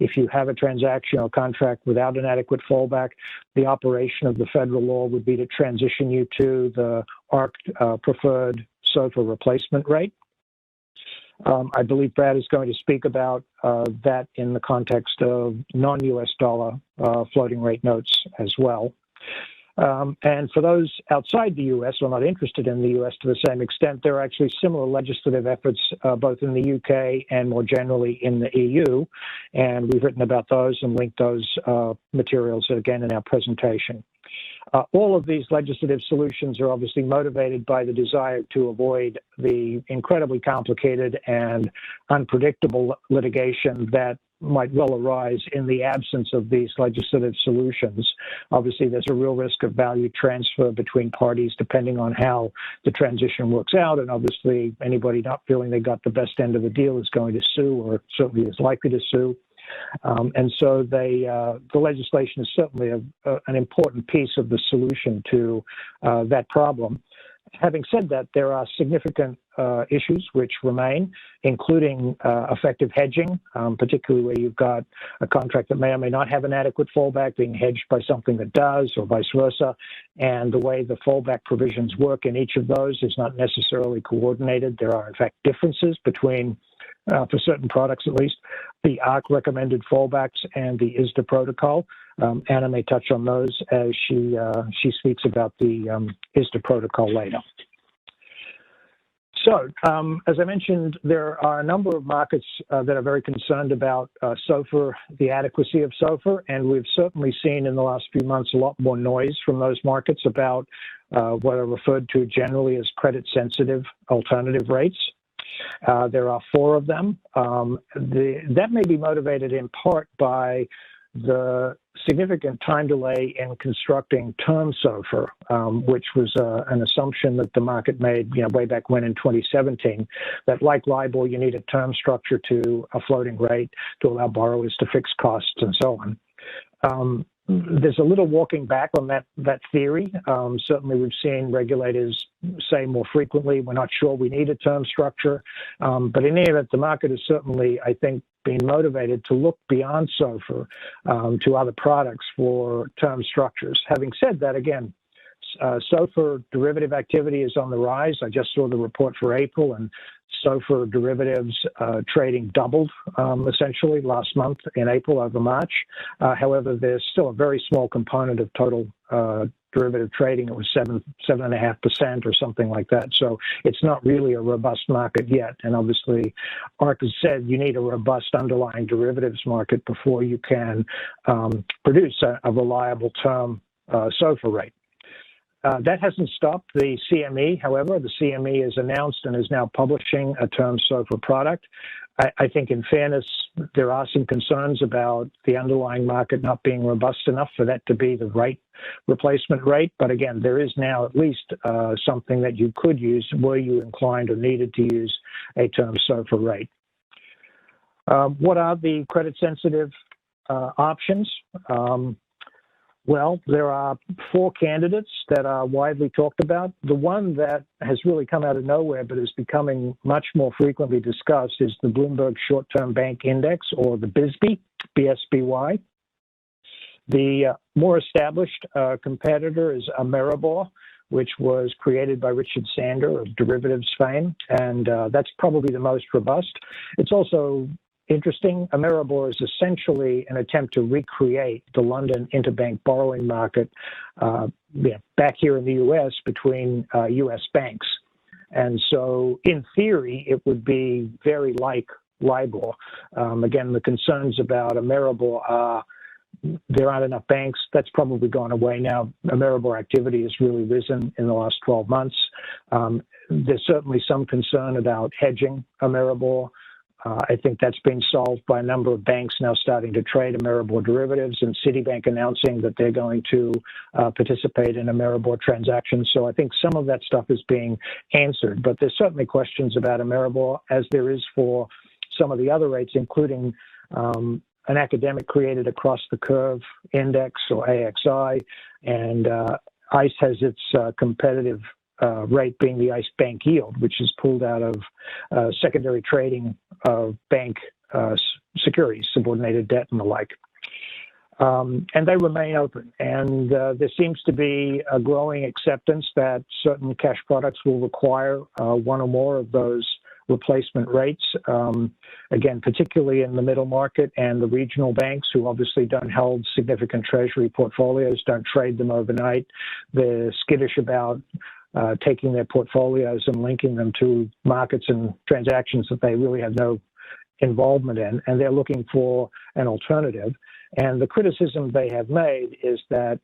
if you have a transaction or contract without an adequate fallback, the operation of the federal law would be to transition you to the ARC preferred SOFR replacement rate. I believe Brad is going to speak about that in the context of non-US dollar floating rate notes as well. And for those outside the U.S. or not interested in the U.S. to the same extent, there are actually similar legislative efforts both in the U.K. and more generally in the EU. And we've written about those and linked those materials again in our presentation. All of these legislative solutions are obviously motivated by the desire to avoid the incredibly complicated and unpredictable litigation that might well arise in the absence of these legislative solutions. Obviously, there's a real risk of value transfer between parties depending on how the transition works out. And obviously, anybody not feeling they got the best end of the deal is going to sue or certainly is likely to sue. And so the legislation is certainly an important piece of the solution to that problem. Having said that, there are significant issues which remain, including effective hedging, particularly where you've got a contract that may or may not have an adequate fallback being hedged by something that does, or vice versa. And the way the fallback provisions work in each of those is not necessarily coordinated. There are, in fact, differences between, for certain products at least, the ARC recommended fallbacks and the ISDA protocol. Anna may touch on those as she speaks about the ISDA protocol later. So, as I mentioned, there are a number of markets that are very concerned about SOFR, the adequacy of SOFR, and we've certainly seen in the last few months a lot more noise from those markets about what are referred to generally as credit-sensitive alternative rates. There are 4 of them. That may be motivated in part by the significant time delay in constructing term SOFR, which was an assumption that the market made, way back when in 2017, that like LIBOR, you need a term structure to a floating rate to allow borrowers to fix costs and so on. There's a little walking back on that theory. Certainly, we've seen regulators say more frequently, we're not sure we need a term structure. But in any event, the market is certainly, I think, being motivated to look beyond SOFR to other products for term structures. Having said that, again, SOFR derivative activity is on the rise. I just saw the report for April, and SOFR derivatives trading doubled essentially last month in April over March. However, there's still a very small component of total derivative trading. It was 7.5% or something like that. So it's not really a robust market yet. And obviously, ARC has said you need a robust underlying derivatives market before you can produce a reliable term SOFR rate. That hasn't stopped the CME, however. The CME has announced and is now publishing a term SOFR product. I think in fairness, there are some concerns about the underlying market not being robust enough for that to be the right replacement rate. But again, there is now at least something that you could use were you inclined or needed to use a term SOFR rate. What are the credit-sensitive options? Well, there are 4 candidates that are widely talked about. The one that has really come out of nowhere but is becoming much more frequently discussed is the Bloomberg Short-Term Bank Index, or the BSBY, BSBY. The more established competitor is Ameribor, which was created by Richard Sander of derivatives fame, and that's probably the most robust. It's also interesting. Ameribor is essentially an attempt to recreate the London interbank borrowing market back here in the U.S. between U.S. banks. And so, in theory, it would be very like LIBOR. Again, the concerns about Ameribor are there aren't enough banks. That's probably gone away now. Ameribor activity has really risen in the last 12 months. There's certainly some concern about hedging Ameribor. I think that's been solved by a number of banks now starting to trade Ameribor derivatives, and Citibank announcing that they're going to participate in Ameribor transactions. So I think some of that stuff is being answered, but there's certainly questions about Ameribor, as there is for some of the other rates, including an academic created across the curve index, or AXI, and ICE has its competitive rate being the ICE bank yield, which is pulled out of secondary trading of bank securities, subordinated debt and the like. And they remain open. And there seems to be a growing acceptance that certain cash products will require one or more of those replacement rates, again, particularly in the middle market and the regional banks, who obviously don't hold significant treasury portfolios, don't trade them overnight. They're skittish about taking their portfolios and linking them to markets and transactions that they really have no involvement in, and they're looking for an alternative. And the criticism they have made is that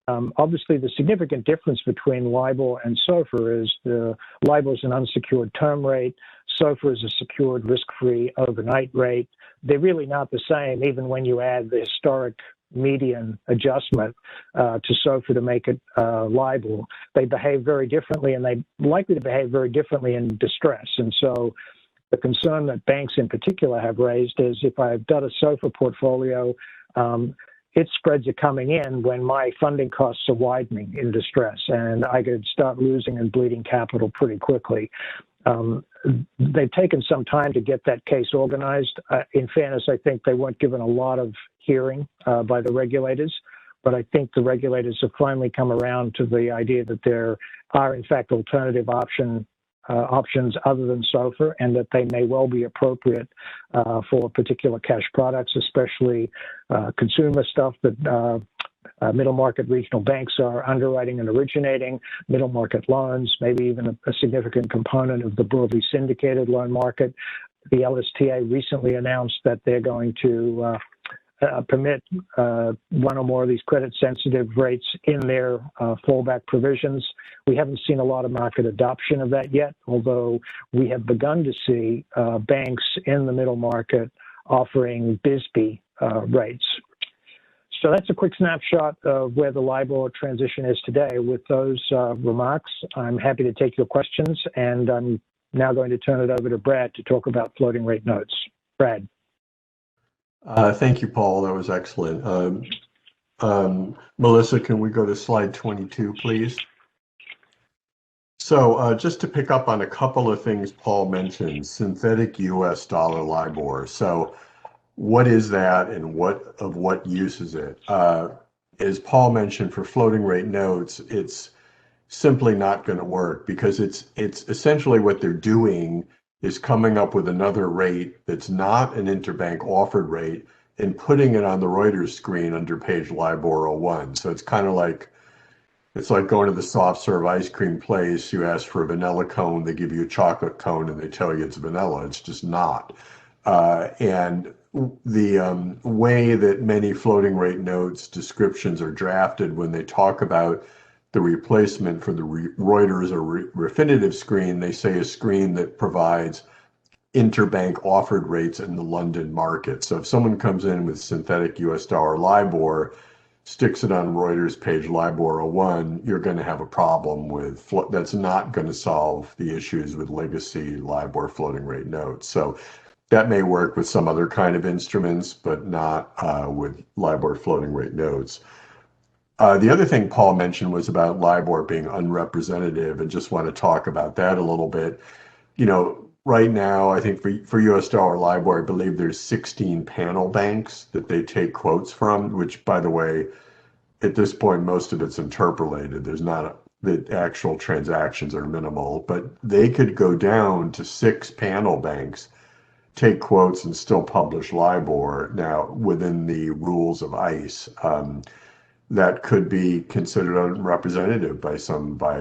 obviously the significant difference between LIBOR and SOFR is the LIBOR is an unsecured term rate, SOFR is a secured risk-free overnight rate. They're really not the same, even when you add the historic median adjustment to SOFR to make it LIBOR. They behave very differently, and they likely to behave very differently in distress. And so the concern that banks in particular have raised is, if I've done a SOFR portfolio, its spreads are coming in when my funding costs are widening in distress, and I could start losing and bleeding capital pretty quickly. They've taken some time to get that case organized. In fairness, I think they weren't given a lot of hearing by the regulators, but I think the regulators have finally come around to the idea that there are, in fact, alternative options other than SOFR, and that they may well be appropriate for particular cash products, especially consumer stuff that middle market regional banks are underwriting and originating, middle market loans, maybe even a significant component of the broadly syndicated loan market. The LSTA recently announced that they're going to permit one or more of these credit-sensitive rates in their fallback provisions. We haven't seen a lot of market adoption of that yet, although we have begun to see banks in the middle market offering BSBY rates. So that's a quick snapshot of where the LIBOR transition is today. With those remarks, I'm happy to take your questions, and I'm now going to turn it over to Brad to talk about floating rate notes. Brad. Thank you, Paul. That was excellent. Melissa, can we go to slide 22, please? So just to pick up on a couple of things Paul mentioned, synthetic US dollar LIBOR. So what is that, and what use is it? As Paul mentioned, for floating rate notes, it's simply not going to work, because it's essentially what they're doing is coming up with another rate that's not an interbank offered rate and putting it on the Reuters screen under page LIBOR 01. So it's kind of like, it's like going to the soft serve ice cream place. You ask for a vanilla cone, they give you a chocolate cone, and they tell you it's vanilla. It's just not. And the way that many floating rate notes descriptions are drafted when they talk about the replacement for the Reuters or Refinitiv screen, they say a screen that provides interbank offered rates in the London market. So if someone comes in with synthetic US dollar LIBOR, sticks it on Reuters page LIBOR 01, you're going to have a problem with, that's not going to solve the issues with legacy LIBOR floating rate notes. So that may work with some other kind of instruments, but not with LIBOR floating rate notes. The other thing Paul mentioned was about LIBOR being unrepresentative, and just want to talk about that a little bit. You know, right now, I think for US dollar LIBOR, I believe there's 16 panel banks that they take quotes from, which, by the way, at this point, most of it's interpolated. There's not the actual transactions are minimal, but they could go down to 6 panel banks, take quotes, and still publish LIBOR now within the rules of ICE. That could be considered unrepresentative by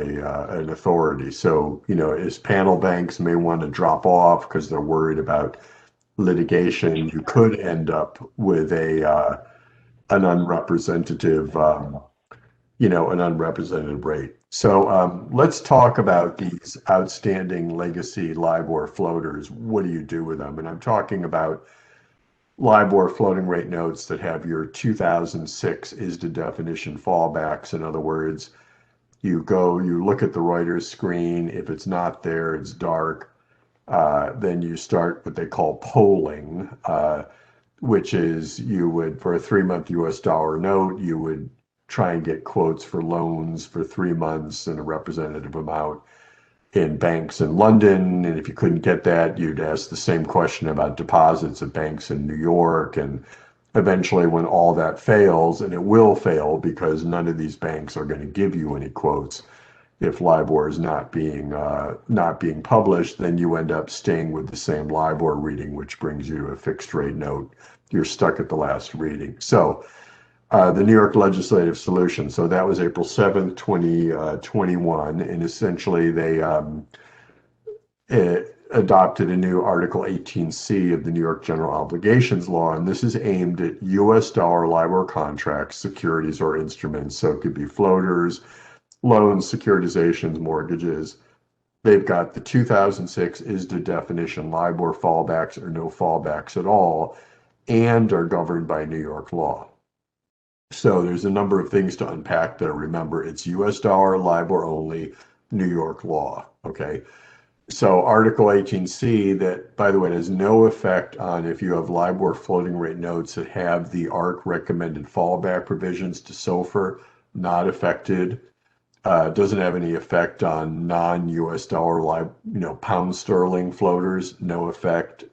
an authority. So, you know, as panel banks may want to drop off because they're worried about litigation, you could end up with an unrepresentative, an unrepresentative rate. So let's talk about these outstanding legacy LIBOR floaters. What do you do with them? And I'm talking about LIBOR floating rate notes that have your 2006 ISDA definition fallbacks. In other words, you look at the Reuters screen. If it's not there, it's dark. Then you start what they call polling, which is you would, for a 3-month US dollar note, you would try and get quotes for loans for 3 months and a representative amount in banks in London. And if you couldn't get that, you'd ask the same question about deposits at banks in New York. And eventually when all that fails, and it will fail because none of these banks are going to give you any quotes if LIBOR is not being published, then you end up staying with the same LIBOR reading, which brings you a fixed rate note. You're stuck at the last reading. So the New York legislative solution. So that was April 7th, 2021. And essentially they adopted a new Article 18C of the New York General Obligations Law. And this is aimed at US dollar LIBOR contracts, securities, or instruments. So it could be floaters, loans, securitizations, mortgages. They've got the 2006 ISDA definition, LIBOR fallbacks or no fallbacks at all, and are governed by New York law. So there's a number of things to unpack there. Remember, it's US dollar, LIBOR only, New York law, okay? So Article 18C, that, by the way, has no effect on if you have LIBOR floating rate notes that have the ARC recommended fallback provisions to SOFR, not affected. Doesn't have any effect on non-US dollar, pound sterling floaters, no effect.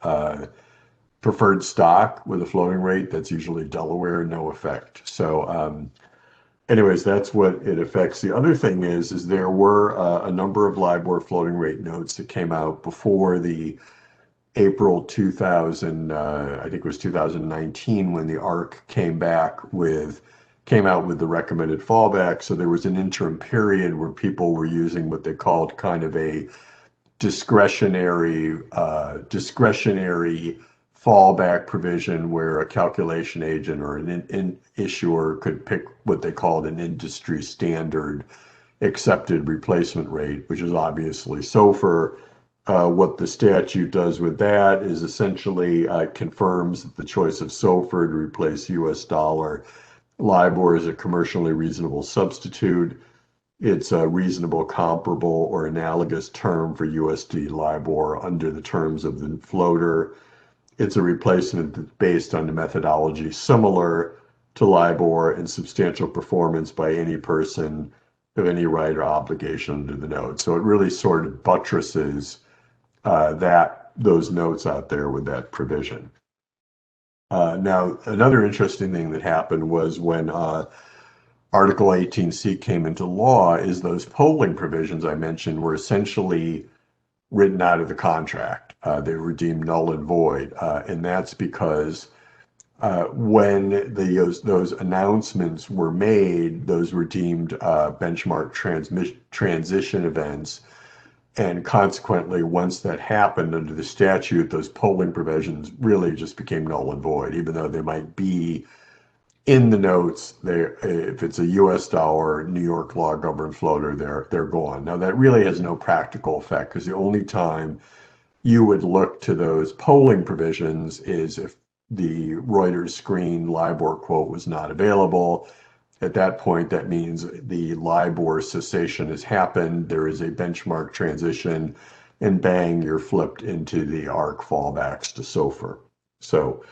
Preferred stock with a floating rate, that's usually Delaware, no effect. So anyways, that's what it affects. The other thing is there were a number of LIBOR floating rate notes that came out before the April 2000, I think it was 2019, when the ARC came out with the recommended fallback. So there was an interim period where people were using what they called kind of a discretionary fallback provision, where a calculation agent or an issuer could pick what they called an industry standard accepted replacement rate, which is obviously SOFR. What the statute does with that is essentially confirms that the choice of SOFR to replace US dollar LIBOR is a commercially reasonable substitute. It's a reasonable, comparable, or analogous term for USD LIBOR under the terms of the floater. It's a replacement that's based on a methodology similar to LIBOR and substantial performance by any person of any right or obligation under the note. So it really sort of buttresses those notes out there with that provision. Now, another interesting thing that happened was when Article 18C came into law, is those polling provisions I mentioned were essentially written out of the contract. They were deemed null and void. And that's because when those announcements were made, those were deemed benchmark transition events. And consequently, once that happened under the statute, those polling provisions really just became null and void, even though they might be in the notes. If it's a US dollar, New York law governed floater, they're gone. Now, that really has no practical effect, because the only time you would look to those polling provisions is if the Reuters screen LIBOR quote was not available. At that point, that means the LIBOR cessation has happened. There is a benchmark transition, and bang, you're flipped into the ARC fallbacks to SOFR. So,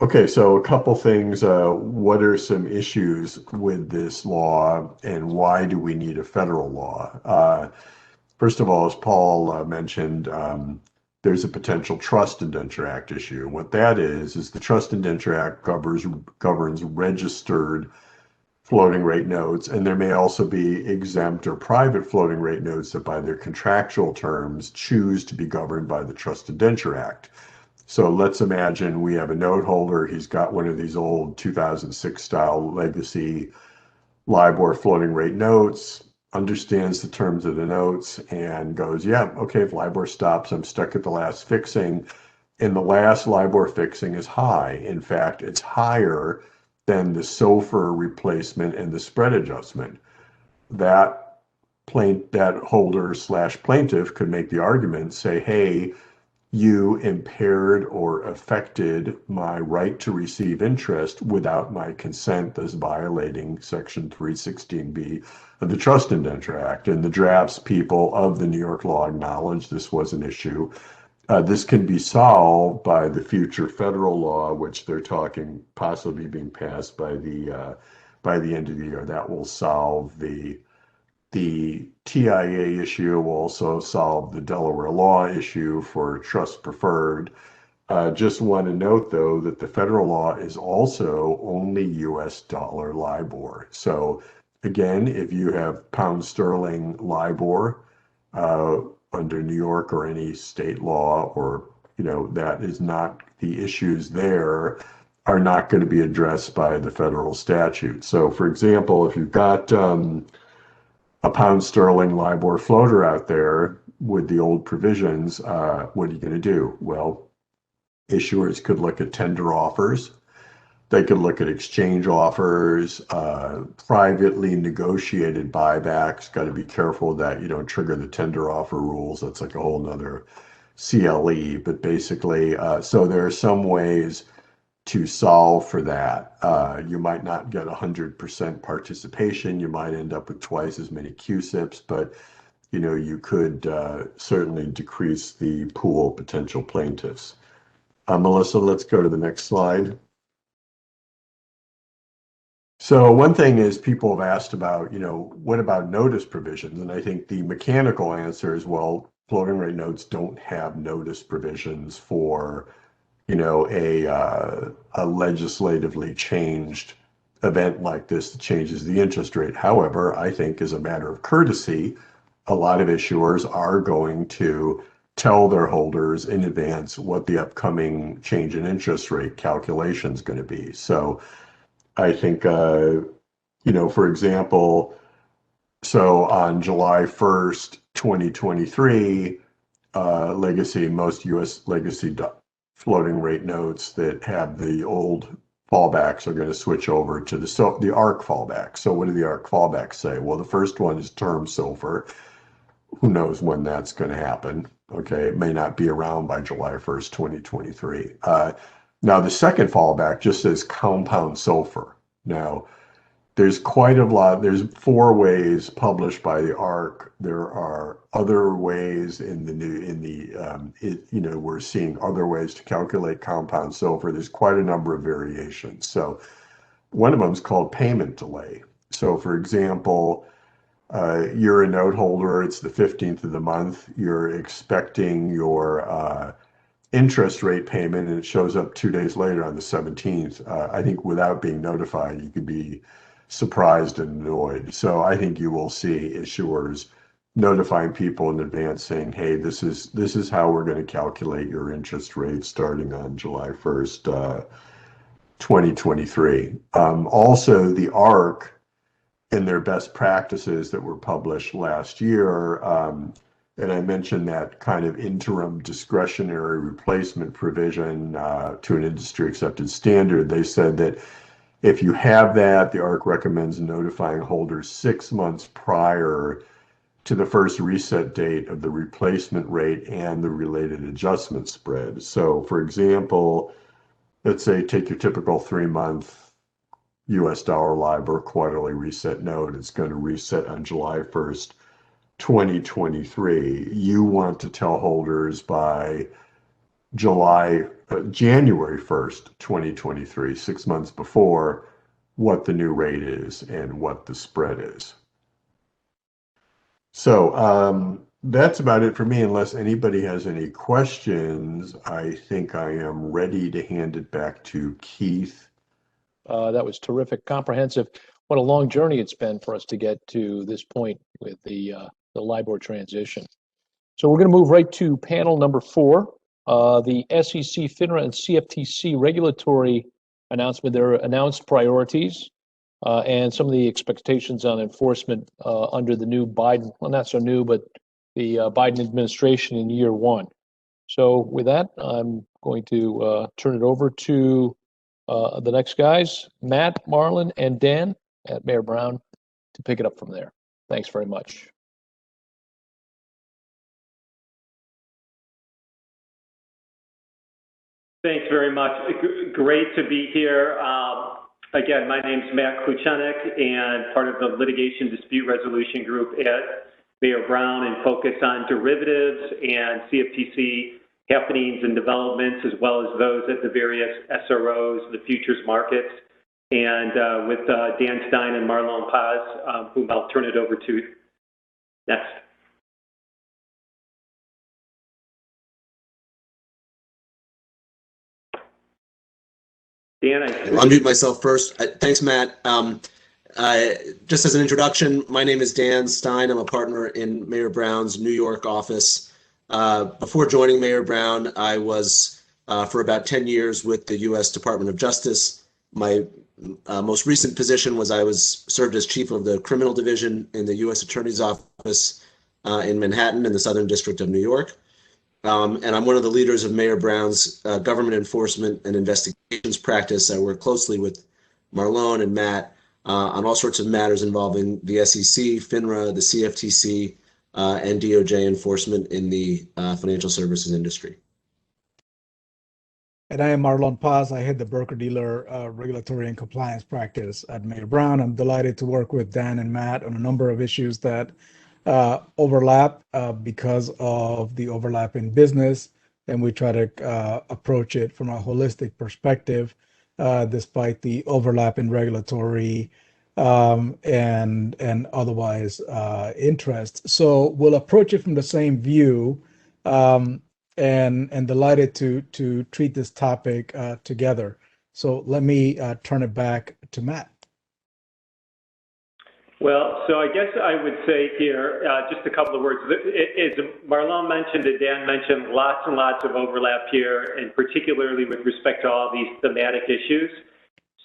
okay, so a couple things. What are some issues with this law, and why do we need a federal law? First of all, as Paul mentioned, there's a potential Trust Indenture Act issue. And what that is the Trust Indenture Act governs registered floating rate notes, and there may also be exempt or private floating rate notes that by their contractual terms choose to be governed by the Trust Indenture Act. So let's imagine we have a note holder. He's got one of these old 2006 style legacy LIBOR floating rate notes, understands the terms of the notes, and goes, yeah, okay, if LIBOR stops, I'm stuck at the last fixing. And the last LIBOR fixing is high. In fact, it's higher than the SOFR replacement and the spread adjustment. That holder / plaintiff could make the argument, say, hey, you impaired or affected my right to receive interest without my consent, thus violating Section 316B of the Trust Indenture Act. And the drafts people of the New York law acknowledged this was an issue. This can be solved by the future federal law, which they're talking possibly being passed by the end of the year. That will solve the TIA issue, will also solve the Delaware law issue for trust preferred. Just want to note, though, that the federal law is also only US dollar LIBOR. So again, if you have pound sterling LIBOR under New York or any state law, or, that is not, the issues there are not going to be addressed by the federal statute. So for example, if you've got a pound sterling LIBOR floater out there with the old provisions, what are you going to do? Well, issuers could look at tender offers. They could look at exchange offers, privately negotiated buybacks. Got to be careful that you don't trigger the tender offer rules. That's like a whole nother CLE. But basically, so there are some ways to solve for that. You might not get 100% participation. You might end up with twice as many QSIPs, but you could certainly decrease the pool of potential plaintiffs. Melissa, let's go to the next slide. So one thing is, people have asked about, what about notice provisions? And I think the mechanical answer is, well, floating rate notes don't have notice provisions for a legislatively changed event like this that changes the interest rate. However, I think as a matter of courtesy, a lot of issuers are going to tell their holders in advance what the upcoming change in interest rate calculation is going to be. So I think, for example, so on July 1st, 2023, most U.S. legacy floating rate notes that have the old fallbacks are going to switch over to the ARC fallback. So what do the ARC fallbacks say? Well, the first one is term SOFR. Who knows when that's going to happen? Okay, it may not be around by July 1st, 2023. Now, the second fallback just says compound SOFR. Now, there's quite a lot. There's 4 ways published by the ARC. There are other ways we're seeing other ways to calculate compound SOFR. There's quite a number of variations. So one of them is called payment delay. So for example, you're a note holder, it's the 15th of the month, you're expecting your interest rate payment, and it shows up 2 days later on the 17th. I think without being notified, you could be surprised and annoyed. So I think you will see issuers notifying people in advance saying, hey, this is how we're going to calculate your interest rate starting on July 1st, 2023. Also, the ARC, in their best practices that were published last year, and I mentioned that kind of interim discretionary replacement provision to an industry accepted standard. They said that if you have that, the ARC recommends notifying holders 6 months prior to the first reset date of the replacement rate and the related adjustment spread. So for example, let's say take your typical 3-month US dollar LIBOR quarterly reset note. It's going to reset on July 1st, 2023. You want to tell holders by January 1st, 2023, 6 months before, what the new rate is and what the spread is. So that's about it for me. Unless anybody has any questions, I think I am ready to hand it back to Keith. That was terrific, comprehensive. What a long journey it's been for us to get to this point with the LIBOR transition. So we're going to move right to panel number 4, the SEC, FINRA, and CFTC regulatory announcement, their announced priorities, and some of the expectations on enforcement under the new Biden, well, not so new, but the Biden administration in year 1. So with that, I'm going to turn it over to the next guys, Matt, Marlon, and Dan at Mayer Brown, to pick it up from there. Thanks very much. Thanks very much. Great to be here. Again, my name's Matt Kluchenik, and part of the litigation dispute resolution group at Mayer Brown, and focus on derivatives and CFTC happenings and developments, as well as those at the various SROs, the futures markets, and with Dan Stein and Marlon Paz, whom I'll turn it over to next. Dan, I'll mute myself first. Thanks, Matt. Just as an introduction, my name is Dan Stein. I'm a partner in Mayer Brown's New York office. Before joining Mayer Brown, I was for about 10 years with the U.S. Department of Justice. My most recent position was I served as chief of the criminal division in the U.S. Attorney's Office in Manhattan in the Southern District of New York. And I'm one of the leaders of Mayer Brown's government enforcement and investigations practice. I work closely with Marlon and Matt on all sorts of matters involving the SEC, FINRA, the CFTC, and DOJ enforcement in the financial services industry. And I am Marlon Paz. I head the broker-dealer regulatory and compliance practice at Mayer Brown. I'm delighted to work with Dan and Matt on a number of issues that overlap because of the overlap in business, and we try to approach it from a holistic perspective, despite the overlap in regulatory and otherwise interests. So we'll approach it from the same view, and delighted to treat this topic together. So let me turn it back to Matt. Well, so I guess I would say here, just a couple of words. As Marlon mentioned and Dan mentioned, lots and lots of overlap here, and particularly with respect to all these thematic issues.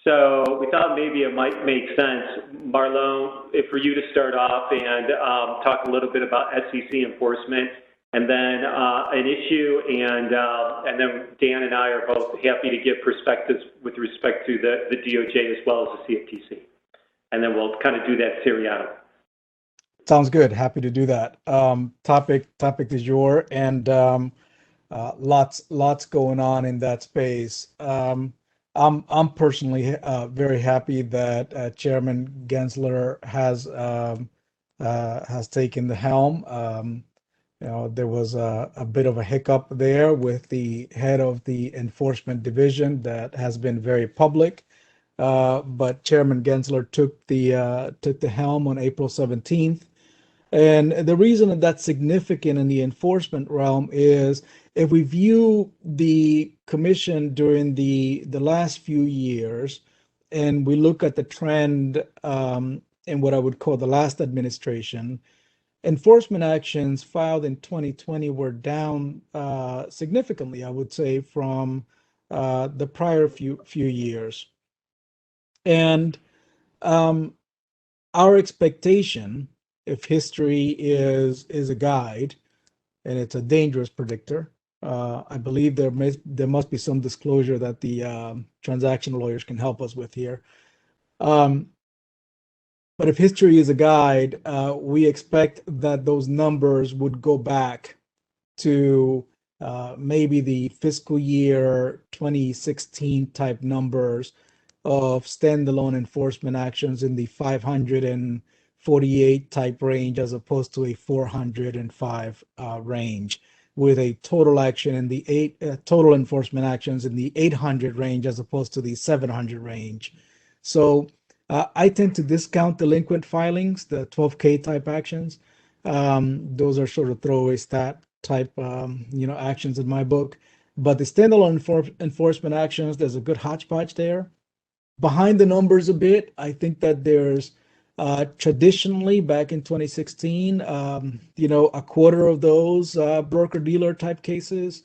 So we thought maybe it might make sense, Marlon, for you to start off and talk a little bit about SEC enforcement, and then an issue, and then Dan and I are both happy to give perspectives with respect to the DOJ as well as the CFTC. And then we'll kind of do that seriatim. Sounds good. Happy to do that. Topic du jour, and lots going on in that space. I'm personally very happy that Chairman Gensler has taken the helm. There was a bit of a hiccup there with the head of the enforcement division that has been very public. But Chairman Gensler took the helm on April 17th. And the reason that that's significant in the enforcement realm is if we view the commission during the last few years, and we look at the trend in what I would call the last administration, enforcement actions filed in 2020 were down significantly, I would say, from the prior few years. And our expectation, if history is a guide, and it's a dangerous predictor, I believe there must be some disclosure that the transaction lawyers can help us with here. But if history is a guide, we expect that those numbers would go back to maybe the fiscal year 2016 type numbers of standalone enforcement actions in the 548 type range, as opposed to a 405 range, with a total action in the total enforcement actions in the 800 range, as opposed to the 700 range. So I tend to discount delinquent filings, the 12K type actions. Those are sort of throwaway stat type actions in my book. But the standalone enforcement actions, there's a good hodgepodge there. Behind the numbers a bit, I think that there's traditionally back in 2016, a quarter of those broker-dealer type cases,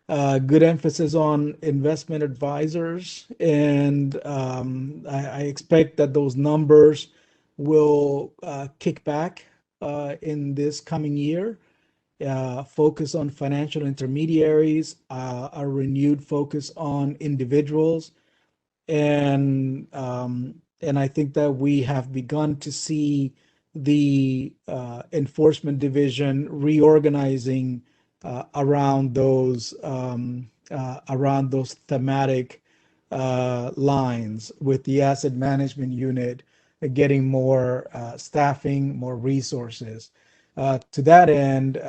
good emphasis on investment advisors. And I expect that those numbers will kick back in this coming year. focus on financial intermediaries, a renewed focus on individuals, and I think that we have begun to see the enforcement division reorganizing around those thematic lines, with the asset management unit getting more staffing, more resources. To that end,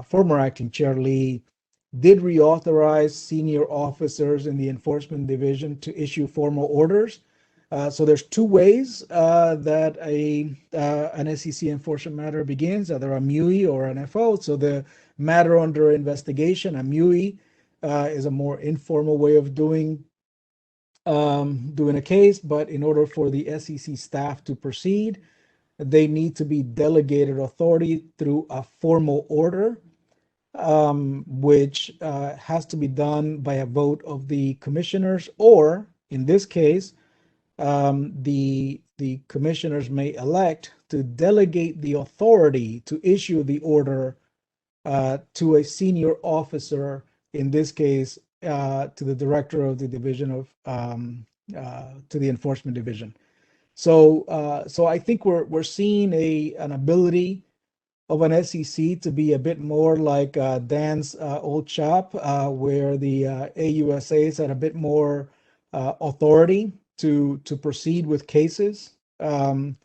former acting chair Lee did reauthorize senior officers in the enforcement division to issue formal orders. So there's two ways that an SEC enforcement matter begins, either a MUI or an FO. So the matter under investigation, a MUI, is a more informal way of doing a case, but in order for the SEC staff to proceed, they need to be delegated authority through a formal order, which has to be done by a vote of the commissioners, or in this case, the commissioners may elect to delegate the authority to issue the order to a senior officer, in this case, to the director of the division of to the enforcement division. So I think we're seeing an ability of an SEC to be a bit more like Dan's old shop, where the AUSAs had a bit more authority to proceed with cases. Dan,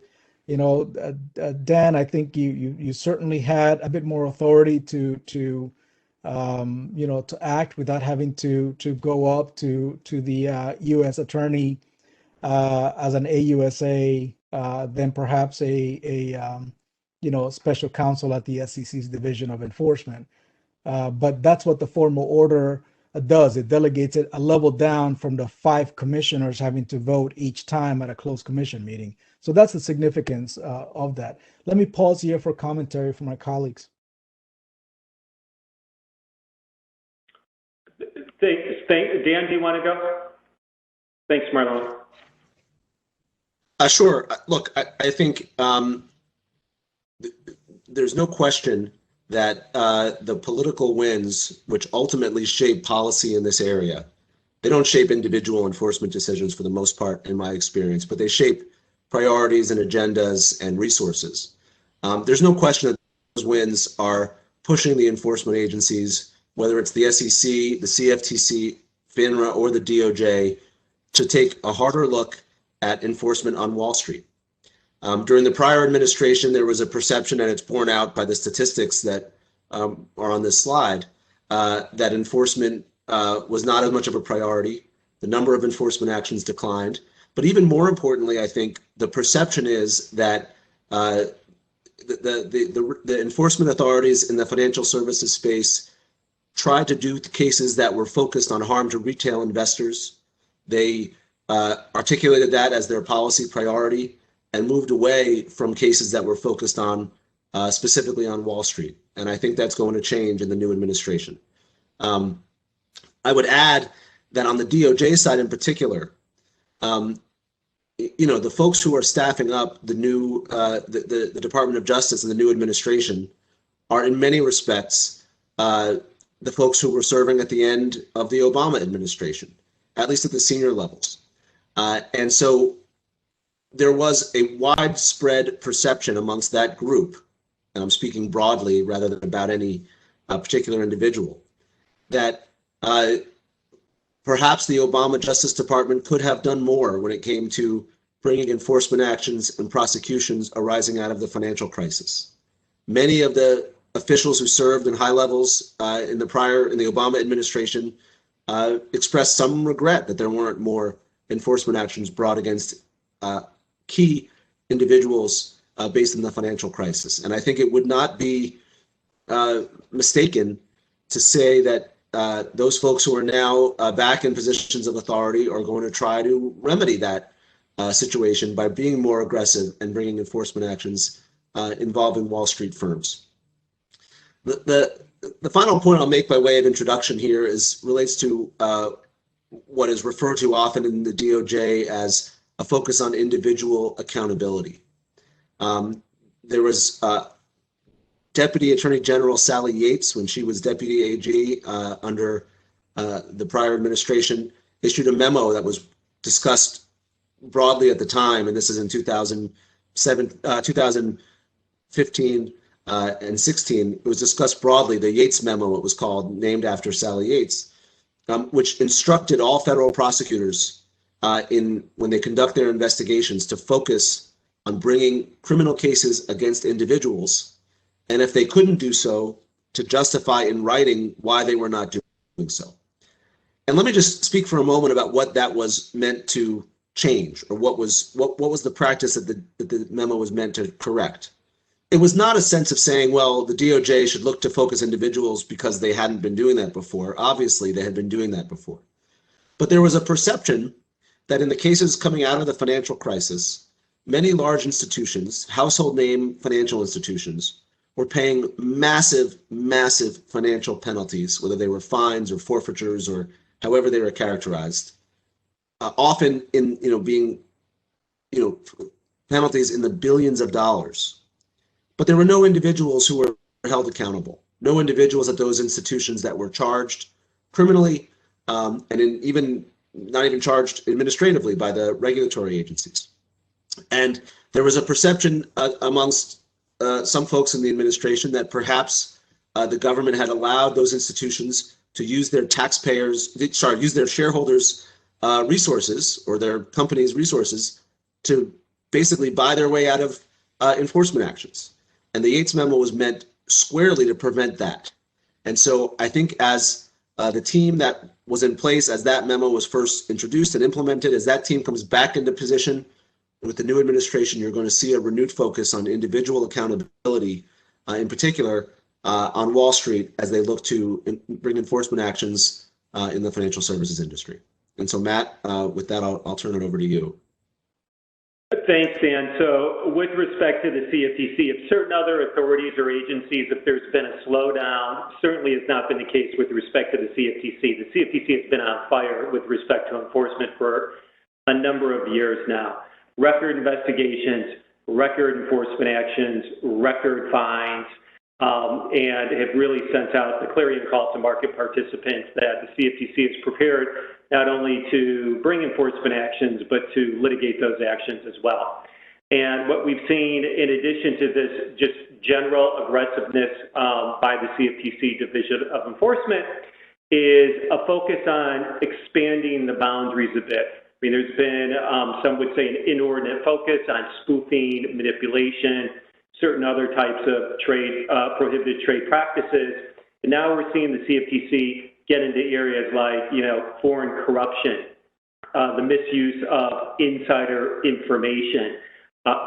I think you certainly had a bit more authority to act without having to go up to the U.S. attorney as an AUSA than perhaps a special counsel at the SEC's Division of Enforcement. But that's what the formal order does. It delegates it a level down from the 5 commissioners having to vote each time at a closed commission meeting. So that's the significance of that. Let me pause here for commentary from my colleagues. Thanks. Dan, do you want to go? Thanks, Marlon. Sure. Look, I think there's no question that the political winds, which ultimately shape policy in this area, they don't shape individual enforcement decisions for the most part, in my experience, but they shape priorities and agendas and resources. There's no question that those winds are pushing the enforcement agencies, whether it's the SEC, the CFTC, FINRA, or the DOJ, to take a harder look at enforcement on Wall Street. During the prior administration, there was a perception, and it's borne out by the statistics that are on this slide, that enforcement was not as much of a priority. The number of enforcement actions declined. But even more importantly, I think the perception is that the enforcement authorities in the financial services space tried to do cases that were focused on harm to retail investors. They articulated that as their policy priority and moved away from cases that were focused on specifically on Wall Street. And I think that's going to change in the new administration. I would add that on the DOJ side in particular, the folks who are staffing up the new the Department of Justice and the new administration are in many respects the folks who were serving at the end of the Obama administration, at least at the senior levels. And so there was a widespread perception amongst that group, and I'm speaking broadly rather than about any particular individual, that perhaps the Obama Justice Department could have done more when it came to bringing enforcement actions and prosecutions arising out of the financial crisis. Many of the officials who served in high levels in the Obama administration expressed some regret that there weren't more enforcement actions brought against key individuals based on the financial crisis. And I think it would not be mistaken to say that those folks who are now back in positions of authority are going to try to remedy that situation by being more aggressive and bringing enforcement actions involving Wall Street firms. The final point I'll make by way of introduction here relates to what is referred to often in the DOJ as a focus on individual accountability. There was Deputy Attorney General Sally Yates, when she was Deputy AG under the prior administration, issued a memo that was discussed broadly at the time, and this is in 2015 and 16. It was discussed broadly, the Yates memo, it was called, named after Sally Yates, which instructed all federal prosecutors when they conduct their investigations to focus on bringing criminal cases against individuals, and if they couldn't do so, to justify in writing why they were not doing so. And let me just speak for a moment about what that was meant to change, or what was the practice that the memo was meant to correct. It was not a sense of saying, well, the DOJ should look to focus individuals because they hadn't been doing that before. Obviously, they had been doing that before. But there was a perception that in the cases coming out of the financial crisis, many large institutions, household name financial institutions, were paying massive, massive financial penalties, whether they were fines or forfeitures or however they were characterized, often in being penalties in the billions of dollars. But there were no individuals who were held accountable, no individuals at those institutions that were charged criminally, and not even charged administratively by the regulatory agencies. And there was a perception amongst some folks in the administration that perhaps the government had allowed those institutions to use their use their shareholders' resources, or their companies' resources, to basically buy their way out of enforcement actions. And the Yates memo was meant squarely to prevent that. And so I think as the team that was in place as that memo was first introduced and implemented, as that team comes back into position with the new administration, you're going to see a renewed focus on individual accountability, in particular on Wall Street, as they look to bring enforcement actions in the financial services industry. And so, Matt, with that, I'll turn it over to you. Thanks, Dan. So with respect to the CFTC, if certain other authorities or agencies, if there's been a slowdown, certainly has not been the case with respect to the CFTC. The CFTC has been on fire with respect to enforcement for a number of years now. Record investigations, record enforcement actions, record fines, and have really sent out the clarion call to market participants that the CFTC is prepared not only to bring enforcement actions, but to litigate those actions as well. And what we've seen, in addition to this just general aggressiveness by the CFTC Division of Enforcement, is a focus on expanding the boundaries a bit. I mean, there's been, some would say, an inordinate focus on spoofing, manipulation, certain other types of prohibited trade practices. And now we're seeing the CFTC get into areas like, foreign corruption, the misuse of insider information,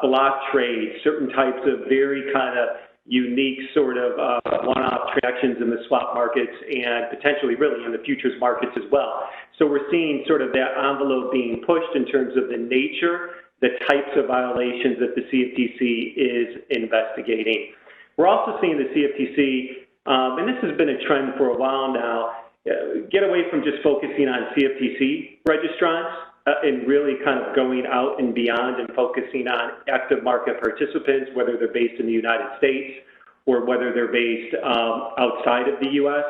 block trade, certain types of very kind of unique sort of one-off transactions in the swap markets, and potentially really in the futures markets as well. So we're seeing sort of that envelope being pushed in terms of the nature, the types of violations that the CFTC is investigating. We're also seeing the CFTC, and this has been a trend for a while now, get away from just focusing on CFTC registrants and really kind of going out and beyond and focusing on active market participants, whether they're based in the United States or whether they're based outside of the U.S.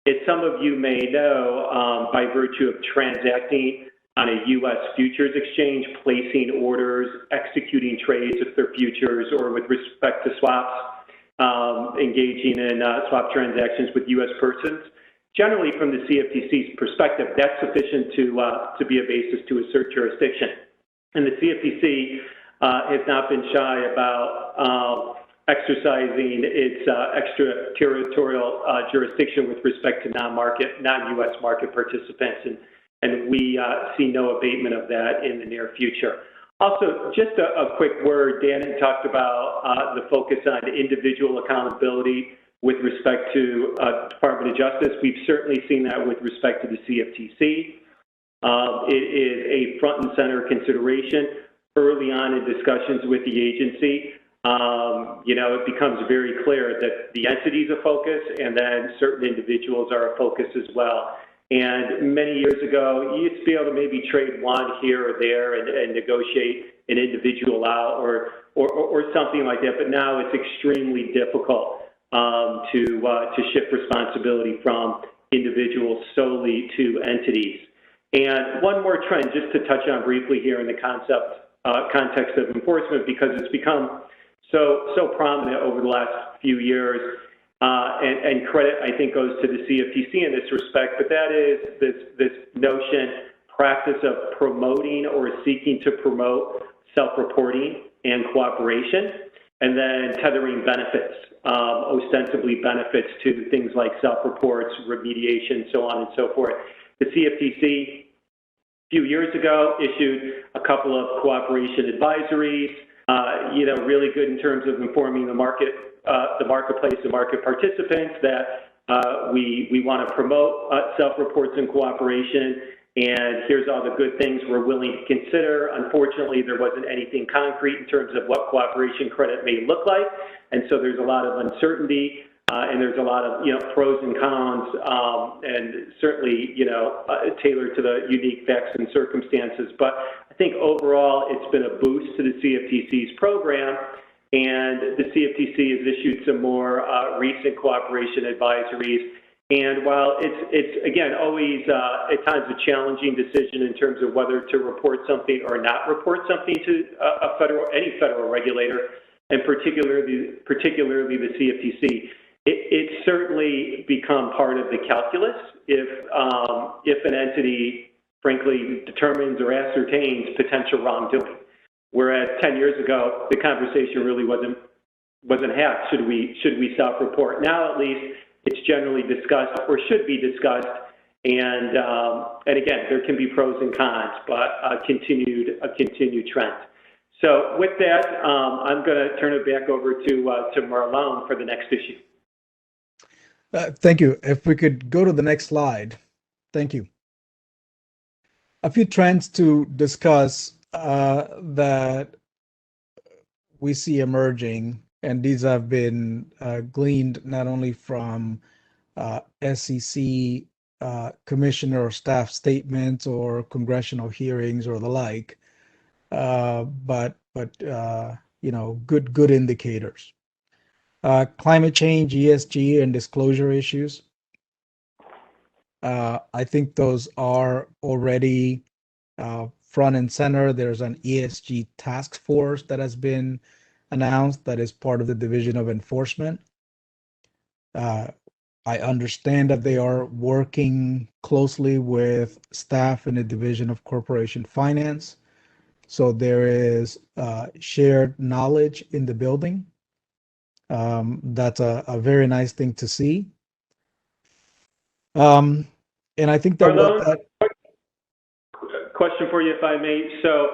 As some of you may know, by virtue of transacting on a U.S. futures exchange, placing orders, executing trades if they're futures, or with respect to swaps, engaging in swap transactions with U.S. persons. Generally, from the CFTC's perspective, that's sufficient to be a basis to assert jurisdiction. And the CFTC has not been shy about exercising its extraterritorial jurisdiction with respect to non-U.S. market participants. And we see no abatement of that in the near future. Also, just a quick word, Dan had talked about the focus on individual accountability with respect to Department of Justice. We've certainly seen that with respect to the CFTC. It is a front and center consideration early on in discussions with the agency. It becomes very clear that the entity is a focus, and then certain individuals are a focus as well. And many years ago, you used to be able to maybe trade one here or there and negotiate an individual out or something like that. But now it's extremely difficult to shift responsibility from individuals solely to entities. And one more trend, just to touch on briefly here in the context of enforcement, because it's become so prominent over the last few years, and credit, I think, goes to the CFTC in this respect, but that is this notion, practice of promoting or seeking to promote self-reporting and cooperation, and then tethering benefits, ostensibly benefits to things like self-reports, remediation, so on and so forth. The CFTC, a few years ago, issued a couple of cooperation advisories, really good in terms of informing the marketplace, the market participants that we want to promote self-reports and cooperation, and here's all the good things we're willing to consider. Unfortunately, there wasn't anything concrete in terms of what cooperation credit may look like, and so there's a lot of uncertainty, and there's a lot of pros and cons, and certainly tailored to the unique facts and circumstances. But I think overall, it's been a boost to the CFTC's program, and the CFTC has issued some more recent cooperation advisories. And while it's again always at times a challenging decision in terms of whether to report something or not report something to any federal regulator, and particularly the CFTC, it's certainly become part of the calculus if an entity frankly determines or ascertains potential wrongdoing. Whereas 10 years ago, the conversation really wasn't had. Should we self-report? Now, at least, it's generally discussed or should be discussed. And again, there can be pros and cons, but a continued trend. So with that, I'm going to turn it back over to Marlon for the next issue. Thank you. If we could go to the next slide. Thank you. A few trends to discuss that we see emerging, and these have been gleaned not only from SEC commissioner or staff statements or congressional hearings or the like, but good indicators. Climate change, ESG, and disclosure issues. I think those are already front and center. There's an ESG Task Force that has been announced that is part of the Division of Enforcement. I understand that they are working closely with staff in the Division of Corporation Finance. So there is shared knowledge in the building. That's a very nice thing to see. And I think that question for you, if I may. So,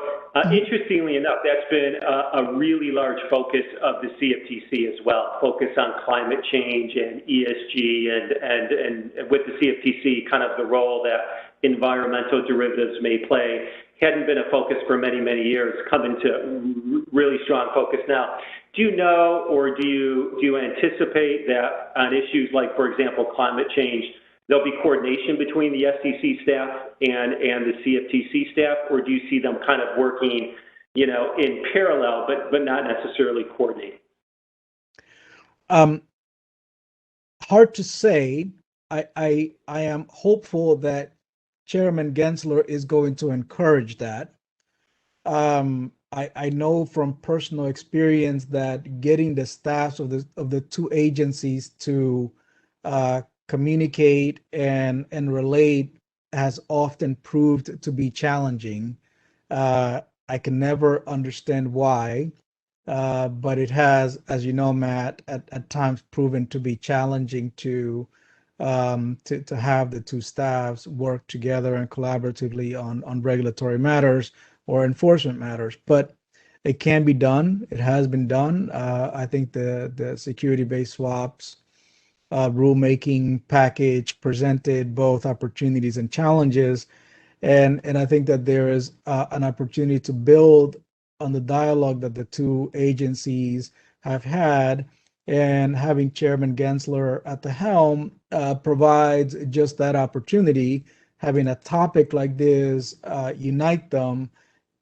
interestingly enough, that's been a really large focus of the CFTC as well. Focus on climate change and ESG, and with the CFTC, kind of the role that environmental derivatives may play hadn't been a focus for many, many years. Come into really strong focus now. Do you know, or do you anticipate that on issues like, for example, climate change, there'll be coordination between the SEC staff and the CFTC staff, or do you see them kind of working, in parallel, but not necessarily coordinating? Hard to say. I am hopeful that Chairman Gensler is going to encourage that. I know from personal experience that getting the staffs of the two agencies to communicate and relate has often proved to be challenging. I can never understand why, but it has, as you know, Matt, at times proven to be challenging to have the two staffs work together and collaboratively on regulatory matters or enforcement matters. But it can be done. It has been done. I think the security-based swaps rulemaking package presented both opportunities and challenges, and I think that there is an opportunity to build on the dialogue that the two agencies have had, and having Chairman Gensler at the helm provides just that opportunity. Having a topic like this unite them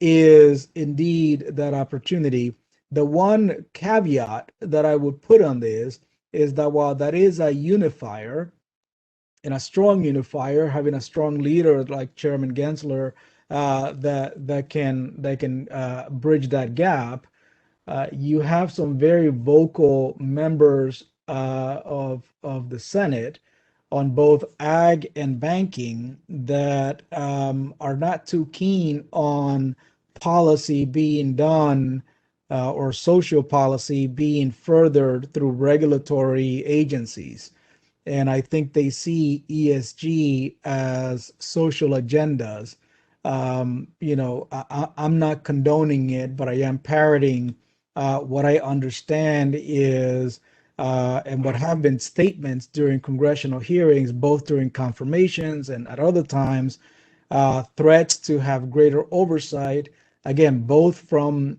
is indeed that opportunity. The one caveat that I would put on this is that while that is a unifier and a strong unifier, having a strong leader like Chairman Gensler that can bridge that gap, you have some very vocal members of the Senate on both ag and banking that are not too keen on policy being done or social policy being furthered through regulatory agencies. And I think they see ESG as social agendas. I'm not condoning it, but I am parroting what I understand is and what have been statements during congressional hearings, both during confirmations and at other times, threats to have greater oversight, again, both from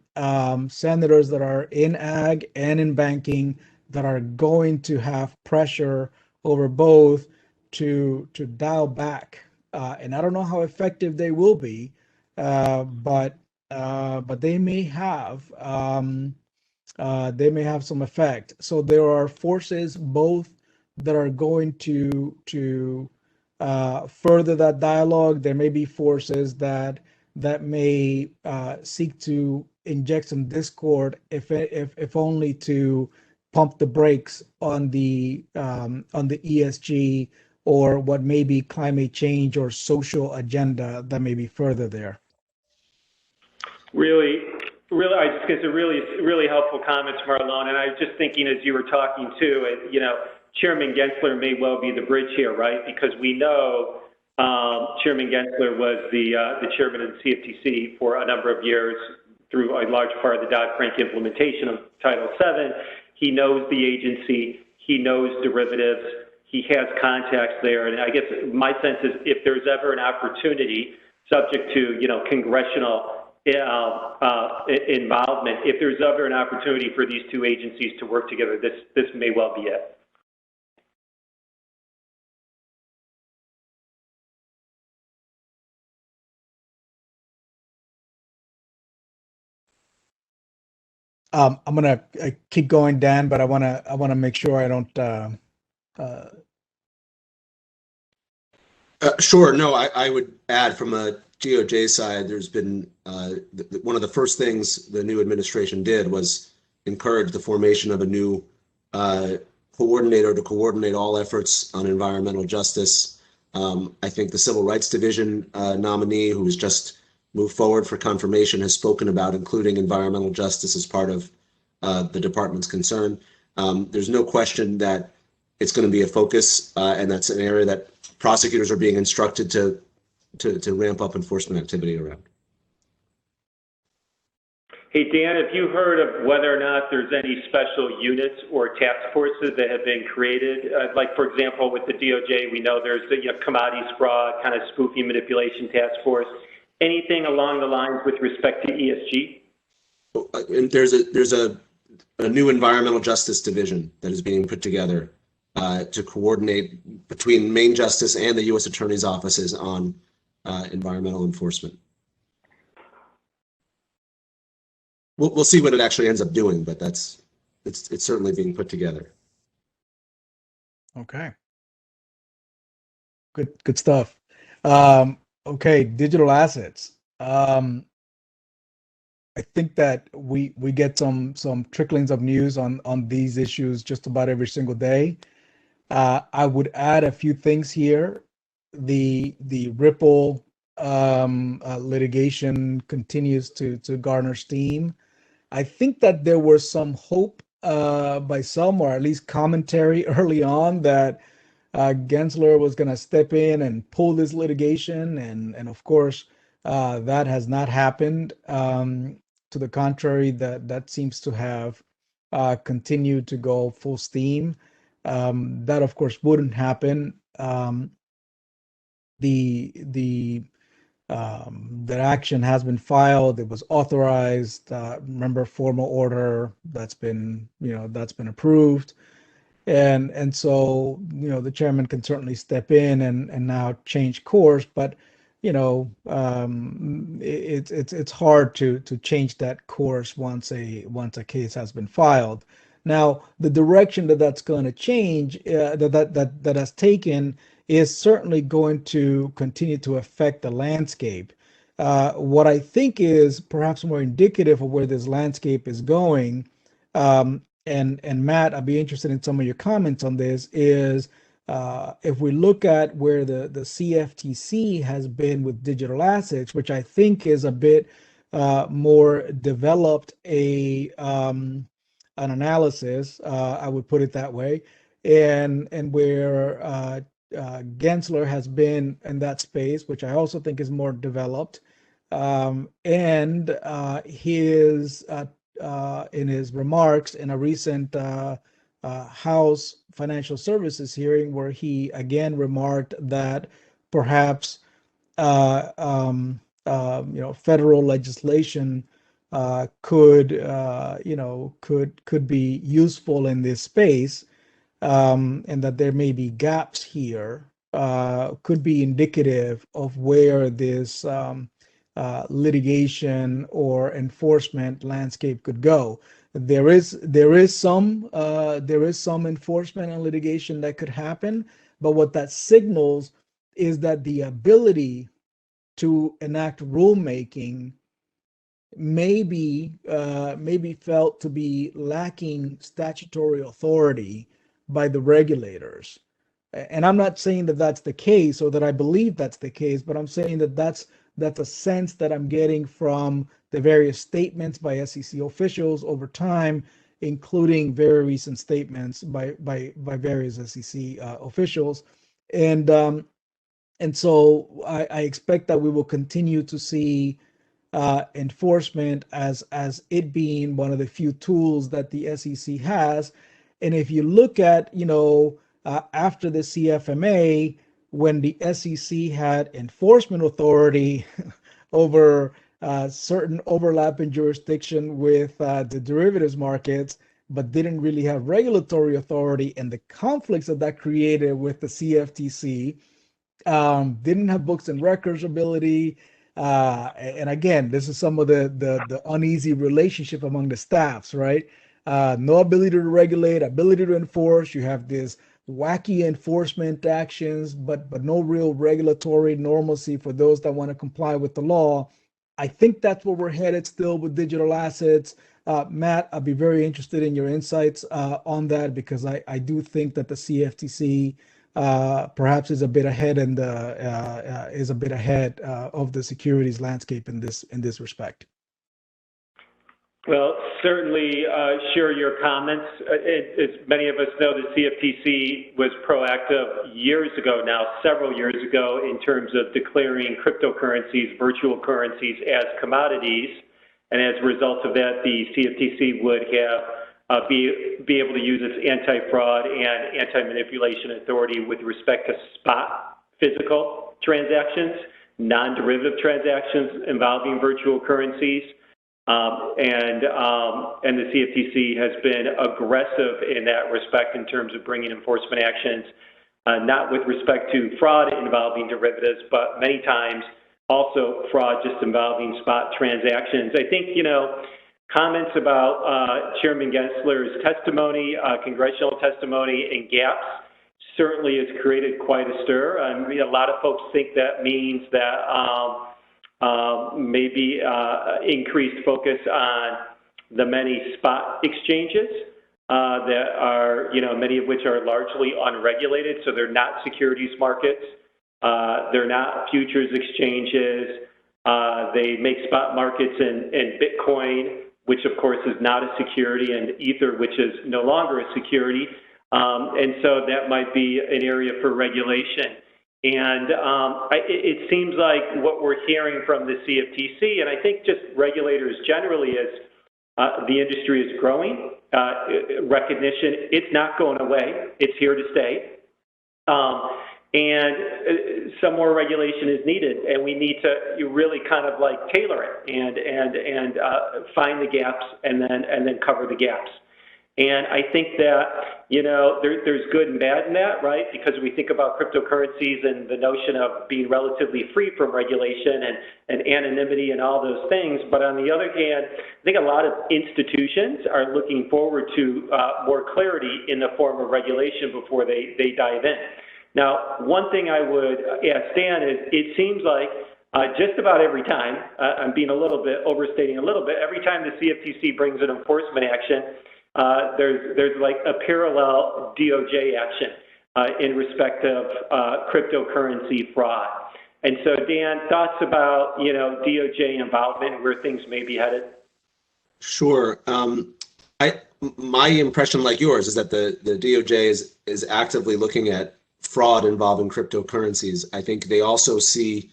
senators that are in ag and in banking that are going to have pressure over both to dial back. And I don't know how effective they will be, but they may have some effect. So there are forces both that are going to further that dialogue. There may be forces that may seek to inject some discord, if only to pump the brakes on the ESG or what may be climate change or social agenda that may be further there. Really, I just get some really helpful comments, Marlon. And I was just thinking as you were talking too, Chairman Gensler may well be the bridge here, right? Because we know Chairman Gensler was the chairman of the CFTC for a number of years through a large part of the Dodd-Frank implementation of Title VII. He knows the agency. He knows derivatives. He has contacts there. And I guess my sense is if there's ever an opportunity, subject to, congressional involvement, if there's ever an opportunity for these two agencies to work together, this may well be it. I'm gonna keep going, Dan, but I wanna make sure I don't. Sure. No, I would add from a DOJ side, there's been one of the first things the new administration did was encourage the formation of a new coordinator to coordinate all efforts on environmental justice. I think the Civil Rights Division nominee, who has just moved forward for confirmation, has spoken about including environmental justice as part of the department's concern. There's no question that it's going to be a focus, and that's an area that prosecutors are being instructed to ramp up enforcement activity around. Hey, Dan, have you heard of whether or not there's any special units or task forces that have been created? Like, for example, with the DOJ, we know there's the commodities fraud, kind of spoofing manipulation task force. Anything along the lines with respect to ESG? And there's a new environmental justice division that is being put together to coordinate between Main Justice and the U.S. Attorney's offices on environmental enforcement. We'll see what it actually ends up doing, but it's certainly being put together. Okay. Good stuff. Okay, digital assets. I think that we get some tricklings of news on these issues just about every single day. I would add a few things here. The Ripple litigation continues to garner steam. I think that there was some hope by some, or at least commentary early on, that Gensler was going to step in and pull this litigation, and of course that has not happened. To the contrary, that seems to have continued to go full steam. That of course wouldn't happen. That action has been filed. It was authorized. Remember, formal order that's been approved, and so the chairman can certainly step in and now change course. But it's hard to change that course once a case has been filed. Now, the direction that that's going to change, that has taken, is certainly going to continue to affect the landscape. What I think is perhaps more indicative of where this landscape is going, and Matt, I'd be interested in some of your comments on this, is if we look at where the CFTC has been with digital assets, which I think is a bit more developed an analysis, I would put it that way, and where Gensler has been in that space, which I also think is more developed, and his in his remarks in a recent House Financial Services hearing, where he again remarked that perhaps federal legislation could be useful in this space, and that there may be gaps here, could be indicative of where this litigation or enforcement landscape could go. There is some enforcement and litigation that could happen, but what that signals is that the ability to enact rulemaking may be felt to be lacking statutory authority by the regulators. And I'm not saying that that's the case or that I believe that's the case, but I'm saying that that's a sense that I'm getting from the various statements by SEC officials over time, including very recent statements by various SEC officials. And so I expect that we will continue to see enforcement as it being one of the few tools that the SEC has. And if you look at, after the CFMA, when the SEC had enforcement authority over certain overlapping jurisdiction with the derivatives markets, but didn't really have regulatory authority, and the conflicts that created with the CFTC, didn't have books and records ability. And again, this is some of the uneasy relationship among the staffs, right? No ability to regulate, ability to enforce. You have this wacky enforcement actions, but no real regulatory normalcy for those that want to comply with the law. I think that's where we're headed still with digital assets. Matt, I'd be very interested in your insights on that, because I do think that the CFTC perhaps is a bit ahead of the securities landscape in this respect. Well, certainly share your comments. As many of us know, the CFTC was proactive years ago now, several years ago, in terms of declaring cryptocurrencies, virtual currencies as commodities. And as a result of that, the CFTC would have be able to use its anti-fraud and anti-manipulation authority with respect to spot physical transactions, non-derivative transactions involving virtual currencies. And the CFTC has been aggressive in that respect in terms of bringing enforcement actions, not with respect to fraud involving derivatives, but many times also fraud just involving spot transactions. I think, comments about Chairman Gensler's testimony, congressional testimony, and gaps certainly has created quite a stir. I mean, a lot of folks think that means that maybe increased focus on the many spot exchanges that are, many of which are largely unregulated, so they're not securities markets, they're not futures exchanges, they make spot markets in Bitcoin, which of course is not a security, and Ether, which is no longer a security, and so that might be an area for regulation. And it seems like what we're hearing from the CFTC, and I think just regulators generally, is the industry is growing, recognition, it's not going away, it's here to stay. And some more regulation is needed, and we need to really kind of like tailor it and find the gaps and then cover the gaps. And I think that, you know, there's good and bad in that, right? Because we think about cryptocurrencies and the notion of being relatively free from regulation and anonymity and all those things. But on the other hand, I think a lot of institutions are looking forward to more clarity in the form of regulation before they dive in. Now, one thing I would ask Dan is, it seems like just about every time, I'm being a little bit, overstating a little bit, every time the CFTC brings an enforcement action, there's like a parallel DOJ action in respect of cryptocurrency fraud. And so, Dan, thoughts about, you know, DOJ involvement and where things may be headed? Sure. My impression, like yours, is that the DOJ is actively looking at fraud involving cryptocurrencies. I think they also see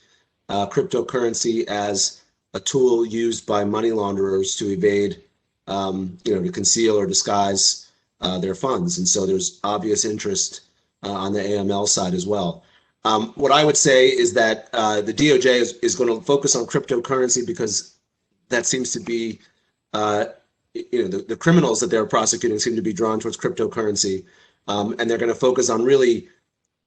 cryptocurrency as a tool used by money launderers to evade, you know, to conceal or disguise their funds. And so there's obvious interest on the AML side as well. What I would say is that the DOJ is going to focus on cryptocurrency because that seems to be, you know, the criminals that they're prosecuting seem to be drawn towards cryptocurrency. And they're going to focus on really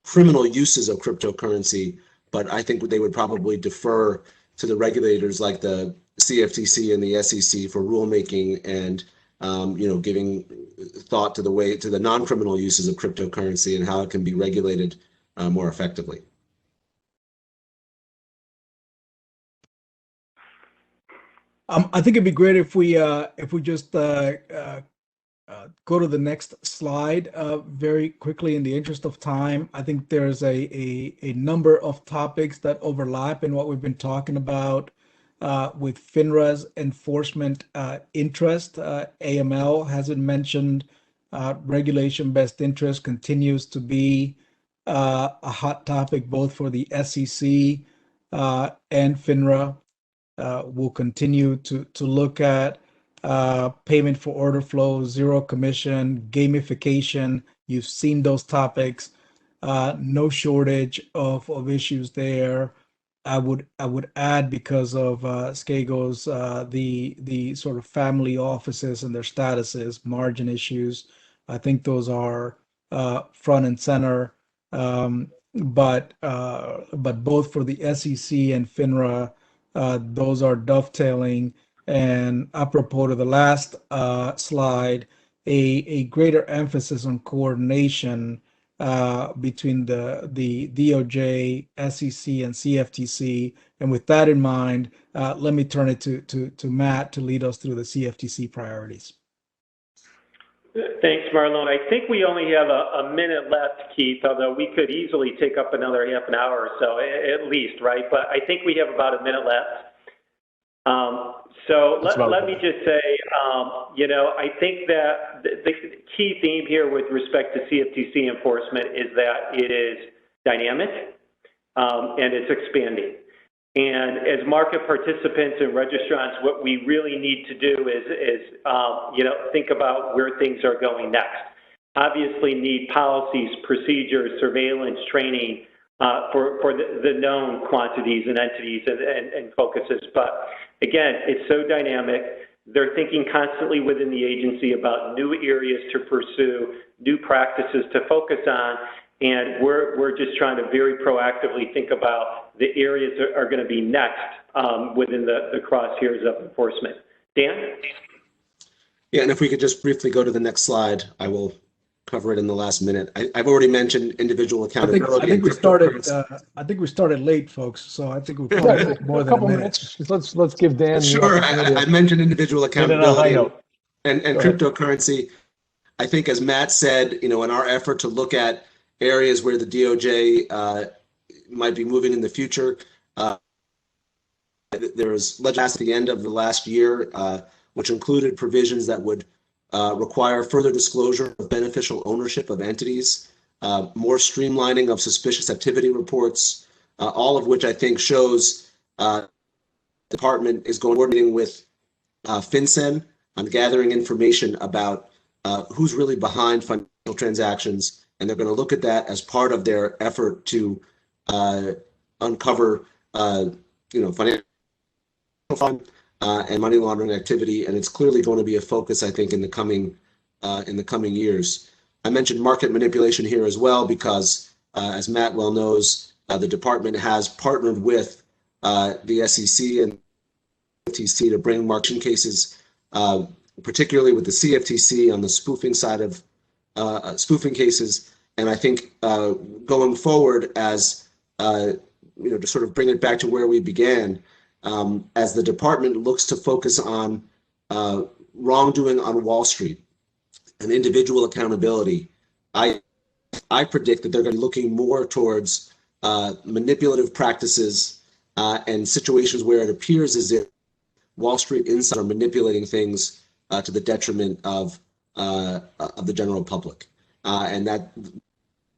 criminal uses of cryptocurrency. But I think they would probably defer to the regulators like the CFTC and the SEC for rulemaking and you know, giving thought to the non-criminal uses of cryptocurrency and how it can be regulated more effectively. I think it'd be great if we just go to the next slide very quickly in the interest of time. I think there's a number of topics that overlap in what we've been talking about with FINRA's enforcement interest. AML has been mentioned. Regulation best interest continues to be a hot topic both for the SEC and FINRA. We'll continue to look at payment for order flow, zero commission, gamification. You've seen those topics. No shortage of issues there. I would add, because of Skago's the sort of family offices and their statuses, margin issues. I think those are front and center. But both for the SEC and FINRA, those are dovetailing. And apropos to the last slide, a greater emphasis on coordination between the DOJ, SEC, and CFTC. And with that in mind, let me turn it to Matt to lead us through the CFTC priorities. Thanks, Marlon. I think we only have a minute left, Keith, although we could easily take up another half an hour or so, at least, right? But I think we have about a minute left. So let me just say, you know, I think that the key theme here with respect to CFTC enforcement is that it is dynamic and it's expanding. And as market participants and registrants, what we really need to do is you know, think about where things are going next. Obviously need policies, procedures, surveillance, training for the known quantities and entities and focuses. But again, it's so dynamic. They're thinking constantly within the agency about new areas to pursue, new practices to focus on, and we're just trying to very proactively think about the areas that are going to be next within the crosshairs of enforcement. Dan? Yeah, and if we could just briefly go to the next slide, I will cover it in the last minute. I've already mentioned individual accountability. I think we started late, folks. So I think we probably took more than a minute. Let's give Dan. Sure, I mentioned individual accountability and cryptocurrency. I think, as Matt said, you know, in our effort to look at areas where the DOJ might be moving in the future, there was legislation at the end of the last year, which included provisions that would require further disclosure of beneficial ownership of entities, more streamlining of suspicious activity reports, all of which I think shows the department is coordinating with FinCEN on gathering information about who's really behind financial transactions, and they're going to look at that as part of their effort to uncover, you know, financial fund and money laundering activity. And it's clearly going to be a focus, I think, in the coming in the coming years. I mentioned market manipulation here as well because, as Matt well knows, the department has partnered with the SEC and Cftc to bring market cases, particularly with the Cftc on the spoofing side of spoofing cases. And I think going forward, as to sort of bring it back to where we began, as the department looks to focus on wrongdoing on Wall Street and individual accountability, I predict that they're going to be looking more towards manipulative practices and situations where it appears as if Wall Street insiders are manipulating things to the detriment of the general public, and that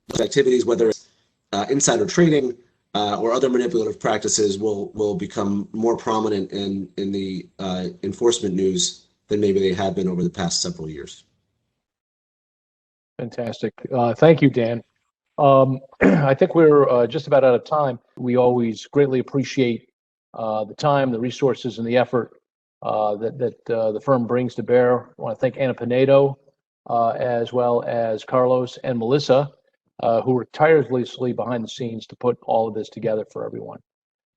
those activities, whether it's insider trading or other manipulative practices, will become more prominent in the enforcement news than maybe they have been over the past several years. Fantastic. Thank you, Dan. I think we're just about out of time. We always greatly appreciate the time, the resources, and the effort that the firm brings to bear. I want to thank Anna Pinedo, as well as Carlos and Melissa, who were tirelessly behind the scenes to put all of this together for everyone.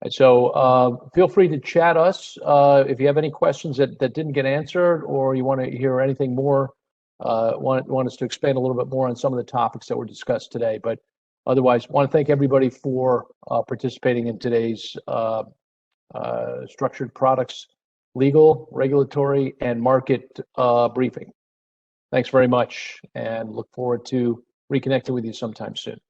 And so feel free to chat us if you have any questions that didn't get answered, or you want to hear anything more, want us to expand a little bit more on some of the topics that were discussed today. But otherwise, want to thank everybody for participating in today's structured products, legal, regulatory, and market briefing. Thanks very much, and look forward to reconnecting with you sometime soon.